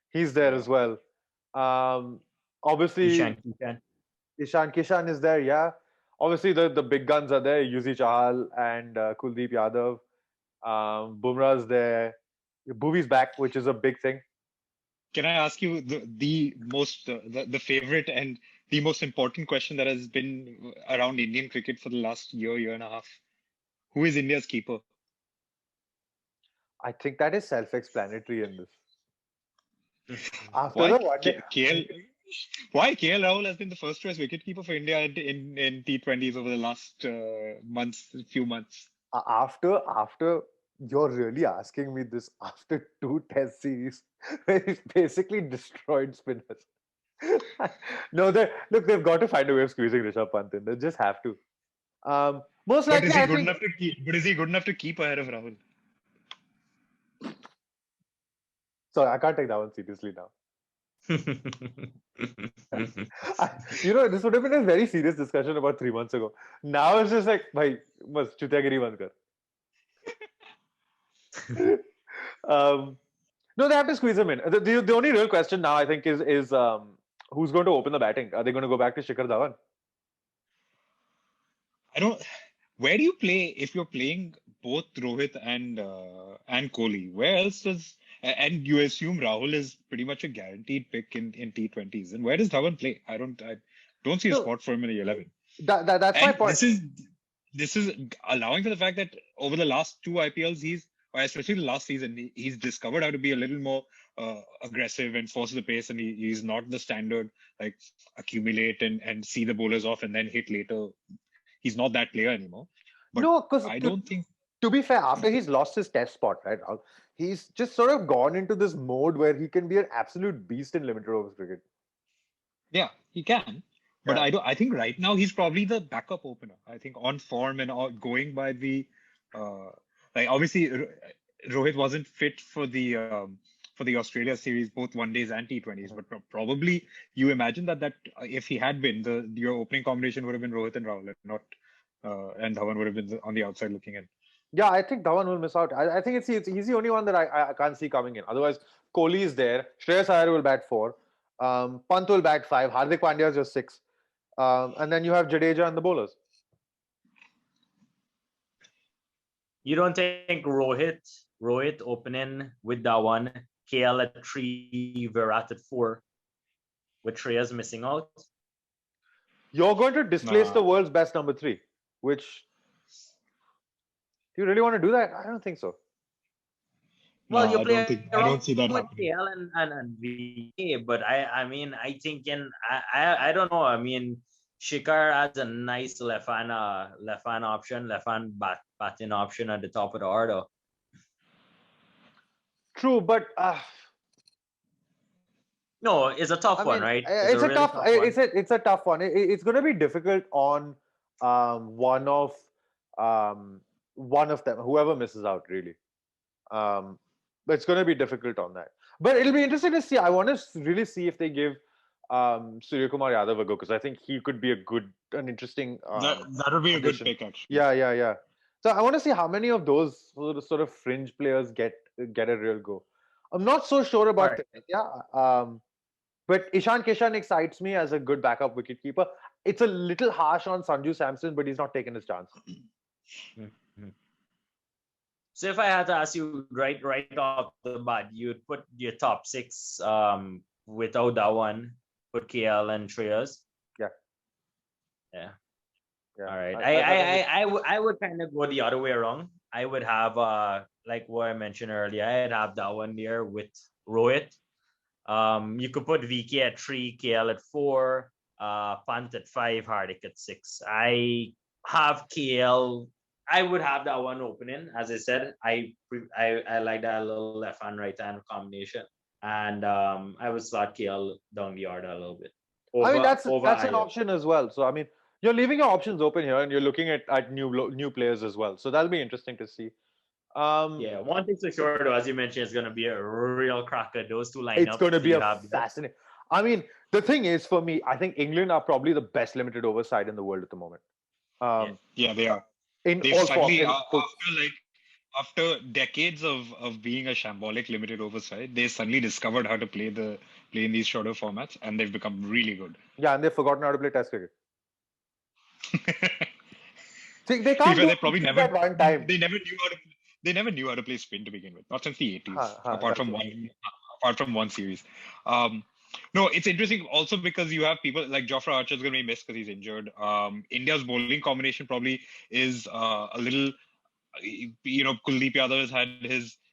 He's there as well. Obviously, Ishan Kishan is there. Yeah. Obviously, the big guns are there. Yuzi Chahal and Kuldeep Yadav. Bumrah's there. Bhuvi's back, which is a big thing. Can I ask you the favorite and the most important question that has been around Indian cricket for the last year and a half? Who is India's keeper? I think that is self-explanatory in this. After Why the one day, why KL Rahul has been the first choice wicketkeeper for India in T20s over the last few months? After you're really asking me this after 2 test series where he's basically destroyed spinners. No, they've got to find a way of squeezing Rishabh Pant in. They just have to. Most likely, But is he good enough to keep ahead of Rahul? Sorry, I can't take that one seriously now. This would have been a very serious discussion about 3 months ago. Now it's just like, bhai, mas chutyagiri band kar. No, they have to squeeze him in. The only real question now, I think, is who's going to open the batting? Are they going to go back to Shikhar Dhawan? Where do you play if you're playing both Rohit and Kohli? Where else does and you assume Rahul is pretty much a guaranteed pick in T20s? And where does Dhawan play? I don't see a spot for him in the 11. That's my point. This is allowing for the fact that over the last 2 IPLs, especially the last season, he's discovered how to be a little more aggressive and force the pace, and he's not the standard like accumulate and see the bowlers off and then hit later. He's not that player anymore. But no, because I don't think. To be fair, after he's lost his test spot, right, Rahul, he's just sort of gone into this mode where he can be an absolute beast in limited overs cricket. Yeah, he can. But I think right now he's probably the backup opener. I think on form and going by the obviously Rohit wasn't fit for the Australia series, both one days and T20s. But probably you imagine that if he had been, your opening combination would have been Rohit and Rahul, and not and Dhawan would have been on the outside looking in. Yeah, I think Dhawan will miss out. I think he's the only one that I can't see coming in. Otherwise, Kohli is there. Shreyas Iyer will bat 4. Pant will bat 5. Hardik Pandya is just 6. And then you have Jadeja and the bowlers. You don't think Rohit opening with Dhawan, KL at 3, Virat at 4 with Shreyas missing out. You're going to displace Nah. the world's best number 3, which do you really want to do that? I don't think so. Well, No, you I play don't see that around with happening. KL and VK, but I mean, I think I don't know. I mean, Shikhar adds a nice left-hand option, left-hand batting option at the top of the order. True, but No, it's a tough I one, mean, right? It's a really tough one. it's a tough one. It's going to be difficult on one of them, whoever misses out, really. But it's going to be difficult on that. But it'll be interesting to see. I want to really see if they give Surya Kumar Yadav a go, because I think he could be an interesting. That would be a good addition. pick, actually. Yeah. So I want to see how many of those sort of fringe players get a real go. I'm not so sure about Right. that. Yeah. But Ishan Kishan excites me as a good backup wicketkeeper. It's a little harsh on Sanju Samson, but he's not taking his chance. Mhm. So if I had to ask you right off the bat, you'd put your top 6 without that one, put KL and Shreyas. Yeah. All right. I would kind of go the other way around. I would have like what I mentioned earlier, I'd have that one there with Rohit. You could put VK at 3, KL at 4, Pant at 5, Hardik at 6. I have KL. I would have that one opening. As I said, I like that little left hand right hand combination, and I would slot KL down the order a little bit. I mean, that's over an Iyer. option as well. So I mean, you're leaving your options open here, and you're looking at new players as well. So that'll be interesting to see. Yeah, one thing's for sure though, as you mentioned, it's going to be a real cracker. Those two lineups. It's going to be you a have fascinating. I mean, the thing is, for me, I think England are probably the best limited over side in the world at the moment. Yeah, they are. In They've all suddenly, forms. after decades of being a shambolic limited overside, they suddenly discovered how to play in these shorter formats, and they've become really good. Yeah, and they've forgotten how to play Test cricket. See, they can't do They probably it never. at one time. They never knew how to. They never knew how to play spin to begin with. Not since the 80s, apart from one series. No, it's interesting also because you have people like Jofra Archer's going to be missed because he's injured. India's bowling combination probably is a little. Kuldeep Yadav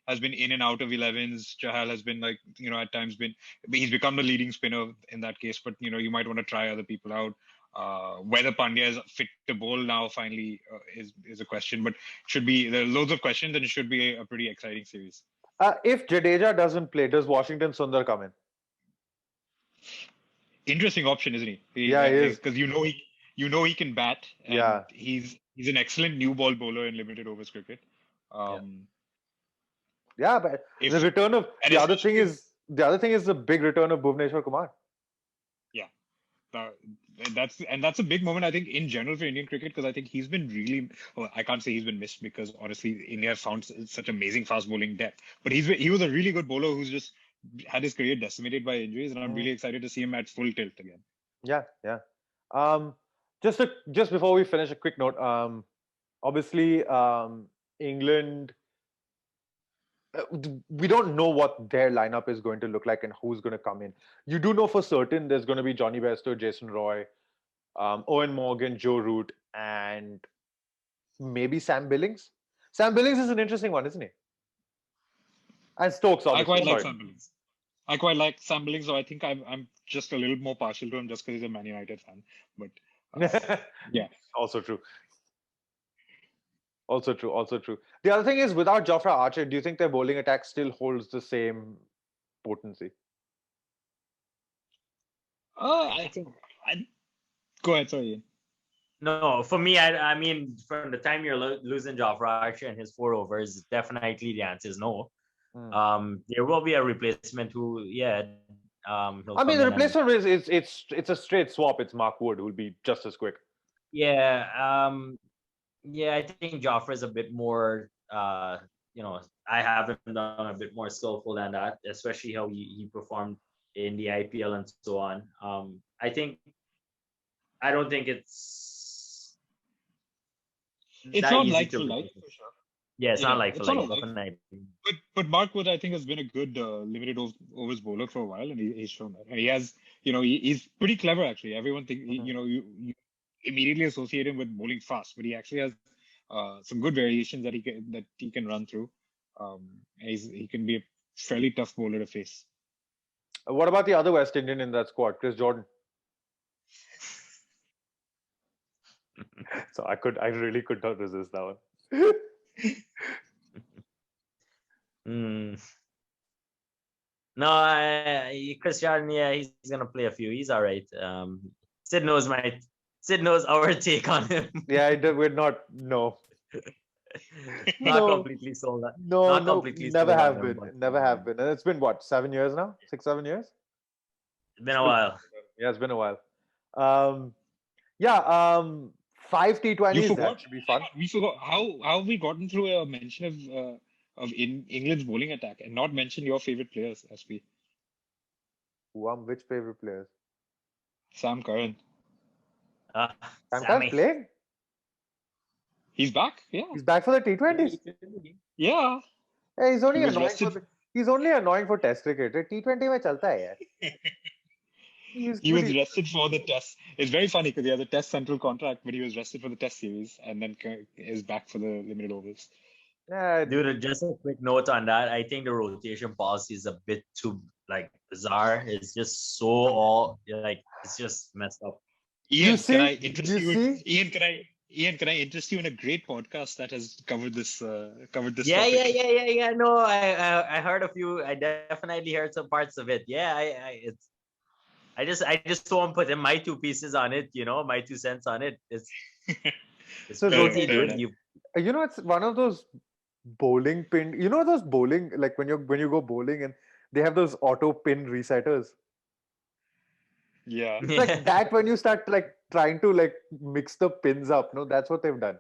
has been in and out of 11s. Chahal has been at times he's become the leading spinner in that case. But you might want to try other people out. Whether Pandya is fit to bowl now finally is a question, but there are loads of questions and it should be a pretty exciting series. If Jadeja doesn't play, does Washington Sundar come in? Interesting option, isn't he? He is, because he can bat, and he's an excellent new ball bowler in limited overs cricket. But the return of the other thing is the big return of Bhuvaneshwar Kumar. Yeah, that's a big moment, I think, in general for Indian cricket, because I think he's been really. Well, I can't say he's been missed because honestly, India has found such amazing fast bowling depth. But he was a really good bowler who's just had his career decimated by injuries, and I'm really excited to see him at full tilt again. Yeah. Just before we finish, a quick note. Obviously, England. We don't know what their lineup is going to look like and who's going to come in. You do know for certain there's going to be Johnny Bairstow, Jason Roy, Owen Morgan, Joe Root, and maybe Sam Billings. Sam Billings is an interesting one, isn't he? And Stokes, obviously. I quite like Sam Billings, so I think I'm just a little more partial to him just because he's a Man United fan. But yeah, also true. The other thing is, without Jofra Archer, do you think their bowling attack still holds the same potency? I think. Go ahead, sorry. Ian. No, for me, I mean, from the time you're losing Jofra Archer and his 4 overs, definitely the answer is no. There will be a replacement who, I mean, the replacement is it's a straight swap. It's Mark Wood who will be just as quick. Yeah, I think Jofra is a bit more. I have him done a bit more skillful than that, especially how he performed in the IPL and so on. I don't think it's not like for like, for sure. Yeah, it's not like for it's not a like, life. definitely. But Mark Wood, I think, has been a good limited overs bowler for a while, and he's shown that. And he has, he's pretty clever actually. Everyone think, you immediately associate him with bowling fast, but he actually has some good variations that he can run through. And he can be a fairly tough bowler to face. What about the other West Indian in that squad, Chris Jordan? So I really could not resist that one. No, Chris Jordan, yeah, he's gonna play a few. He's all right. Sid knows our take on him. Yeah, we're not. No, Not No. completely sold that. no, Not no. completely Never sold on have him, been. but, Never have been. And it's been what, 7 years now? 6, 7 years? It's been a while. Yeah, it's been a while. Yeah. 5 You T20s. That forgot. should be fun. We forgot how have we gotten through a mention of England's bowling attack and not mention your favorite players, SP? Which favorite players? Sam Curran. Sam Curran's Sammy. playing. He's back. Yeah. He's back for the T20s. Yeah. Hey, he's only He was annoying rested. he's only annoying for Test cricket. T20 में चलता है यार. He was rested for the test. It's very funny because he has a test central contract, but he was rested for the test series and then is back for the limited overs. Yeah, Dude, just a quick note on that. I think the rotation policy is a bit too bizarre. It's just so it's just messed up. Ian, see? can I interest You you? see? Ian, can I interest you in a great podcast that has covered this? Yeah, topic? yeah. No, I heard a few. I definitely heard some parts of it. Yeah, I just want to put in my 2 pieces on it. My 2 cents on it. It's So crazy, fair dude. enough. it's one of those bowling pin. Those bowling, like when you go bowling and they have those auto pin resetters. Yeah. It's like that when you start trying to mix the pins up. No, that's what they've done.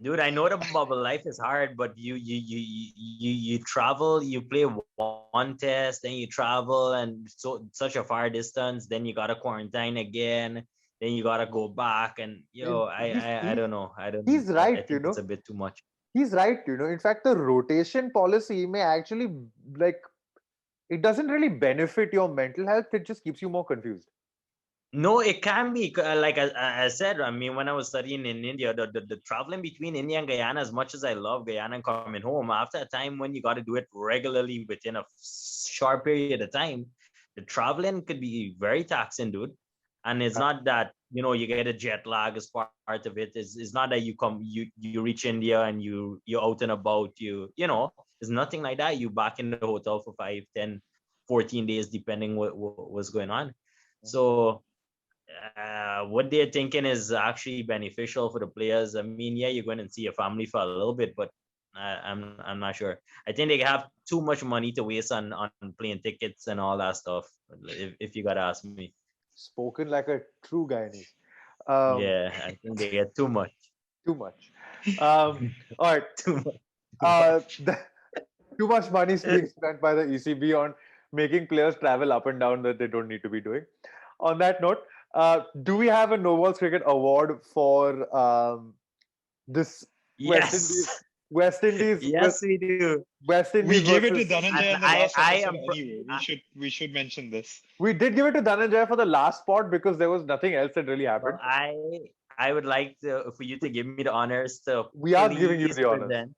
Dude, I know the bubble life is hard, but you travel, you play one test, then you travel and such a far distance, then you gotta quarantine again, then you gotta go back, and I don't know. He's right, I think it's a bit too much. He's right, In fact, the rotation policy may actually it doesn't really benefit your mental health. It just keeps you more confused. No, it can be like I said. I mean, when I was studying in India, the traveling between India and Guyana, as much as I love Guyana and coming home, after a time when you got to do it regularly within a short period of time, the traveling could be very taxing, dude. And it's not that you get a jet lag as part of it. It's not that you reach India and you're out and about. It's nothing like that. You back in the hotel for 5, 10, 14 days, depending what was going on. So what they're thinking is actually beneficial for the players. I mean, yeah, you're going to see your family for a little bit, but I'm not sure. I think they have too much money to waste on plane tickets and all that stuff. If you gotta ask me. Spoken like a true Guyanese. Yeah, I think they get too much. Too much. All right. Too much. Too much money is being spent by the ECB on making players travel up and down that they don't need to be doing. On that note, do we have a No Balls Cricket Award for this Yes. West Indies? Yes, we do. West Indies. We gave it to versus- Dhananjay in the I- last I episode am anyway. We should mention this. We did give it to Dhananjay for the last spot because there was nothing else that really happened. I would like for you to give me the honors to. We are giving you please the honors. present.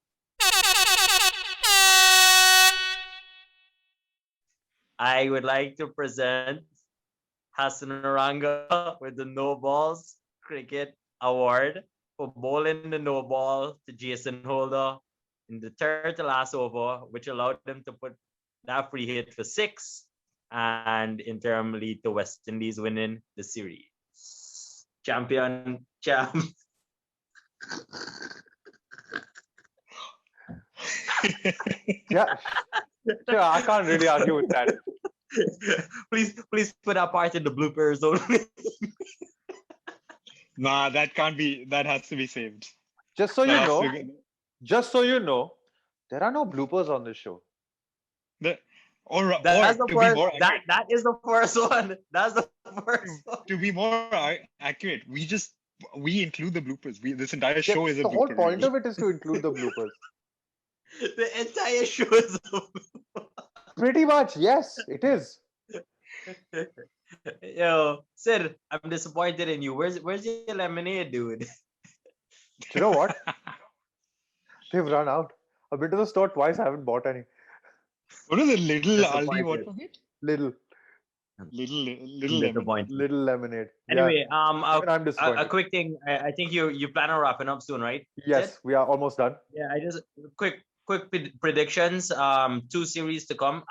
I would like to present Hassan Naranga with the No Balls Cricket Award for bowling the no ball to Jason Holder in the third to last over, which allowed them to put that free hit for 6 and in turn lead to West Indies winning the series. Champ. Yeah. Sure, I can't really argue with that. please put that part in the bloopers only. Nah, that can't be. That has to be saved. Just so you That has know, to be- there are no bloopers on this show. That's the to be first. more That is the first one. That's the first one. to be more accurate, we just we include the bloopers. This entire show is a The whole blooper point reel. of it is to include the bloopers. The entire show is Pretty much, yes, it is. Yo, Sid, I'm disappointed in you. Where's your lemonade, dude? Do you know what? They've run out. I've been to the store twice. I haven't bought any. What is it? Little Aldi? What Disappointed. was it? Little Little lemon. little lemonade. Anyway, Even I'm a disappointed. quick thing. I think you plan on wrapping up soon, right? Yes, we are almost done. Yeah, I just quick predictions. 2 series to come.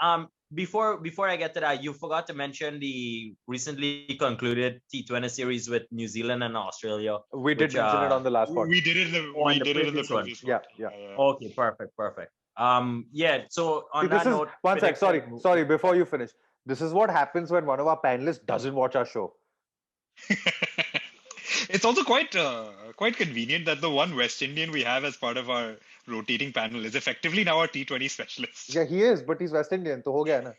Before I get to that, you forgot to mention the recently concluded T20 series with New Zealand and Australia. We did Which, mention it on the last part. We did it in the previous one. Yeah. Okay, perfect. Yeah. So on This that is note, one sec. prediction- Sorry. Before you finish, this is what happens when one of our panelists doesn't watch our show. It's also quite convenient that the one West Indian we have as part of our rotating panel is effectively now our T20 specialist. Yeah, he is, but he's West Indian, तो हो गया ना.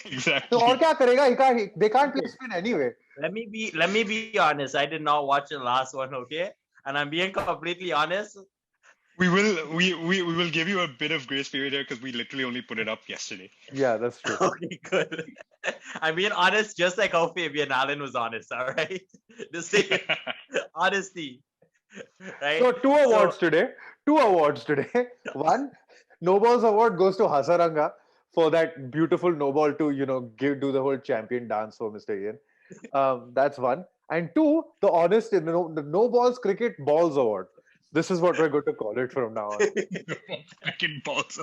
Exactly. तो और क्या करेगा? They can't play spin anyway. Let me be honest. I did not watch the last one, okay? And I'm being completely honest. We will give you a bit of grace period here because we literally only put it up yesterday. Yeah, that's true. Okay, good. I'm being honest, just like how Fabian Allen was honest. All right, the same honesty. Right. So two awards today. One, no balls award goes to Hasaranga for that beautiful no ball to do the whole champion dance for Mr. Ian. That's one. And two, the no balls cricket balls award. This is what we're going to call it from now on. Freaking balls.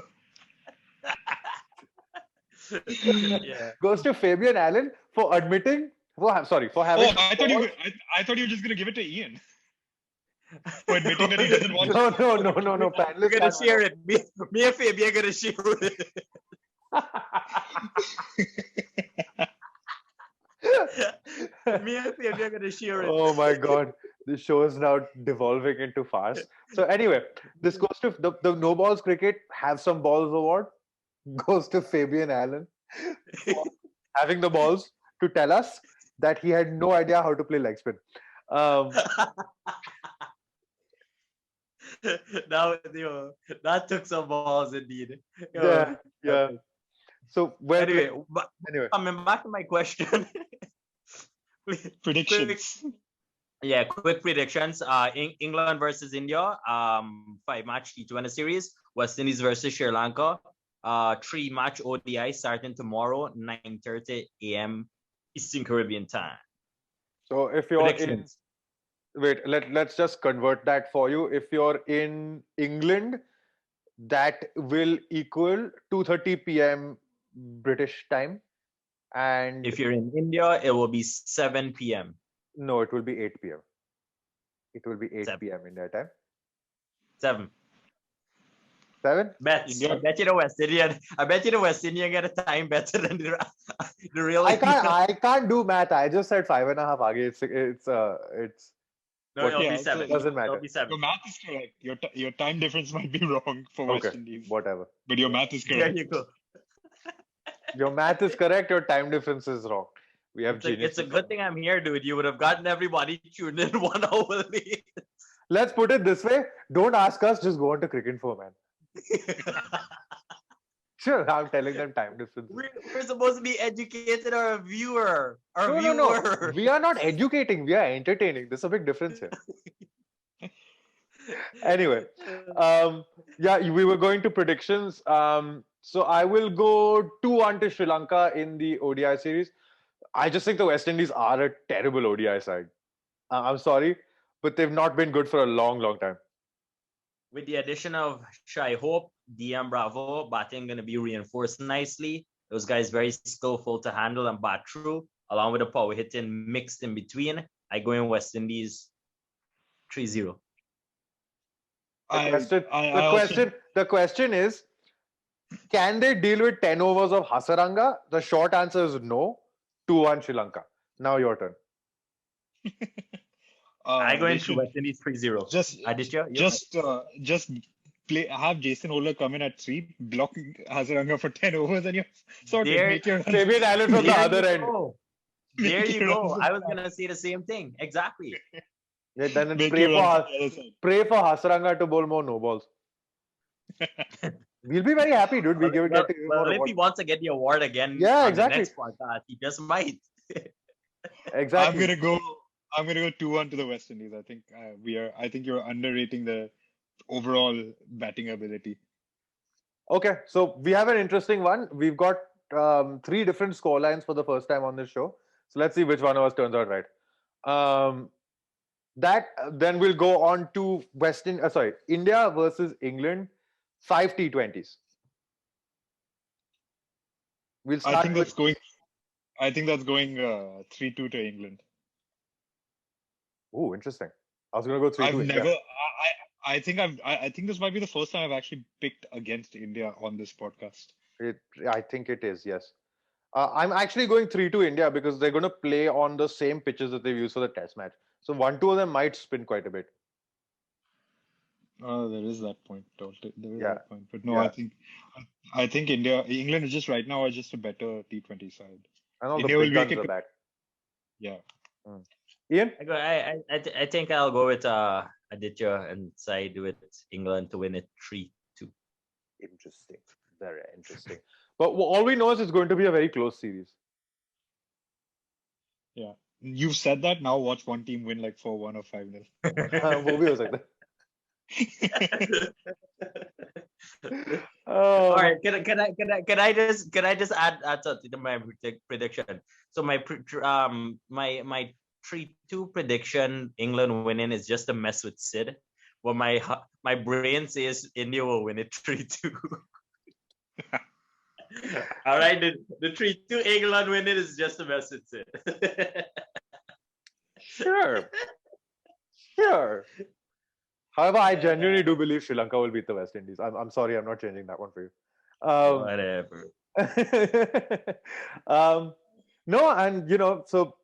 Yeah. Goes to Fabian Allen for admitting. For having. Oh, I thought you were just gonna give it to Ian for admitting that he doesn't want. No. Panelists We're gonna can't- share it. Me and Fabian are gonna share it. Me and Fabian are gonna share it. Oh my god, this show is now devolving into farce. So anyway, this goes to the no balls cricket have some balls award goes to Fabian Allen for having the balls to tell us that he had no idea how to play leg spin. That took some balls indeed. Yo, Yeah. So Anyway, anyway, coming back to my question. Predictions. Yeah, quick predictions. England versus India, 5-match T20 series. West Indies versus Sri Lanka, 3-match ODI starting tomorrow, 9:30 a.m. Eastern Caribbean time. so if you're in Predictions. let's just convert that for you. If you're in England, that will equal 2:30 p.m. British time, and If you're in India, it will be 7 p.m. no, it will be 8 p.m. It will be 8 7. p.m. India time. 7. 7? Bets. India- I bet you the West Indian. I bet you the West Indian get a time better than the real. I can't do math. I just said 5.5. Aage. It's No, it'll Yeah, be so 7. it doesn't matter. It'll be 7. Your math is correct. Your time difference might be wrong for West Okay, Indies, whatever. but your math is There correct. you go. Your math is correct. Your time difference is wrong. We have It's a geniuses. good thing I'm here, dude. You would have gotten everybody tuned in 1 hour late. Let's put it this way. Don't ask us. Just go on to Cricinfo, man. Sure, I'm telling them time difference. We're supposed to be educated or a viewer. Or No. viewer. We are not educating. We are entertaining. There's a big difference here. Anyway, we were going to predictions. So I will go 2-1 to Sri Lanka in the ODI series. I just think the West Indies are a terrible ODI side. I'm sorry, but they've not been good for a long, long time. With the addition of Shai Hope, DM Bravo, batting going to be reinforced nicely. Those guys very skillful to handle and bat through, along with the power hitting mixed in between. I go in West Indies 3-0. The question is, can they deal with 10 overs of Hasaranga? The short answer is no. 2-1 Sri Lanka. Now your turn. I go They into should West Indies 3-0. Aditya, you? Just have Jason Ola come in at 3, block Hazaranga for 10 overs, and you sort of There- make your Fabian Allen from the There other you end. go. There Make you your go. runs I was gonna say the same thing. Exactly. Yeah, then Make pray you for run to the other side. pray for Hasranga to bowl more no balls. We'll be very happy, dude. We get to give him more Well, if he awards. wants to get the award again Yeah, on the exactly. next podcast, he just might. Exactly. I'm gonna go 2-1 to the West Indies. I think I think you're underrating the overall batting ability. Okay, so we have an interesting one. We've got three different score lines for the first time on this show. So let's see which one of us turns out right. That then we'll go on to India versus England, 5 T20s. We'll I start think with that's going. I think that's going 3-2 to England. oh, interesting. I was gonna go 3 I've to never. India. I think this might be the first time I've actually picked against India on this podcast. I think it is, yes. I'm actually going 3 to India because they're going to play on the same pitches that they've used for the test match. So 1-2 of them might spin quite a bit. There is that point. Totally, there is Yeah. that point. But no, Yeah. I think England is just right now are just a better T20 side. And all India the will big make guns it. are back. Yeah. Ian? I think I'll go with Aditya and side with England to win it 3-2. Interesting. Very interesting. But all we know is it's going to be a very close series. Yeah. You've said that. Now watch one team win like 4-1 or 5-0. वो भी हो सकता है. All right, can I just add something to my prediction? So my 3-2 prediction, England winning, is just a mess with Sid. Well, my brain says India will win it 3-2. All right, the 3-2 England winning is just a mess with Sid. Sure. However, I genuinely do believe Sri Lanka will beat the West Indies. I'm sorry, I'm not changing that one for you. Whatever. No, and so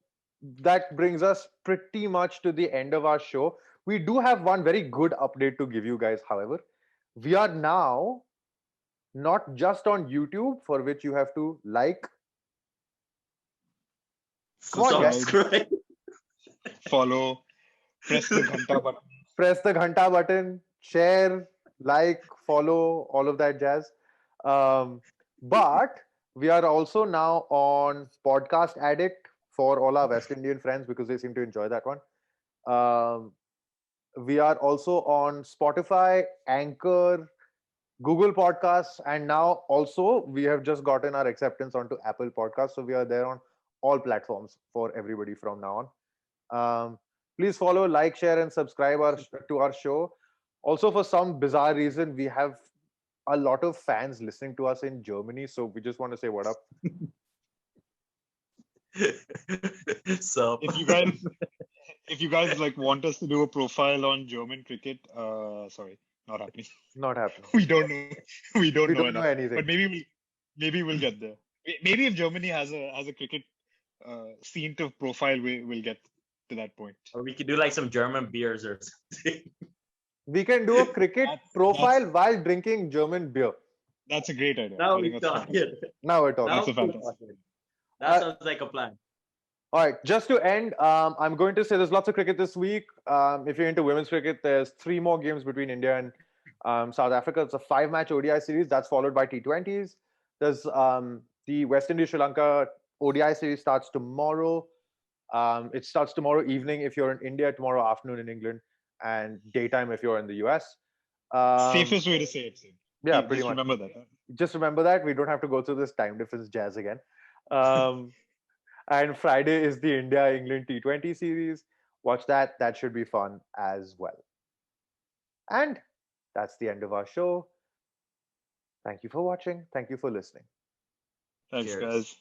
that brings us pretty much to the end of our show. We do have one very good update to give you guys, however. We are now not just on YouTube, for which you have to like. Come on, guys. Subscribe. Follow. Press the ghanta button. Press the ghanta button, share, like, follow, all of that jazz. But we are also now on Podcast Addict for all our West Indian friends because they seem to enjoy that one. We are also on Spotify, Anchor, Google Podcasts, and now also we have just gotten our acceptance onto Apple Podcasts. So we are there on all platforms for everybody from now on. Please follow, like, share, and subscribe to our show. Also, for some bizarre reason, we have a lot of fans listening to us in Germany. So we just want to say what up. So if you guys like want us to do a profile on German cricket, sorry, not happening. Not happening. We don't know. We don't know enough. Anything. But maybe we'll get there. Maybe if Germany has a cricket scene to profile, we'll get to that point. Or we could do like some German beers or something. We can do a cricket profile while drinking German beer. That's a great idea. Now I think we're that's talking. Now we're talking. That's a fantastic. That sounds like a plan. All right, just to end, I'm going to say there's lots of cricket this week. If you're into women's cricket, there's 3 more games between India and South Africa. It's a 5-match ODI series that's followed by T20s. There's the West Indies Sri Lanka ODI series starts tomorrow. It starts tomorrow evening if you're in India, tomorrow afternoon in England, and daytime if you're in the US. Safest way to say it, Sid. Yeah, pretty much. Remember that. Just remember that. We don't have to go through this time difference jazz again. And Friday is the India-England T20 series. Watch that. That should be fun as well. And that's the end of our show. Thank you for watching. Thank you for listening. Thanks, Cheers. guys.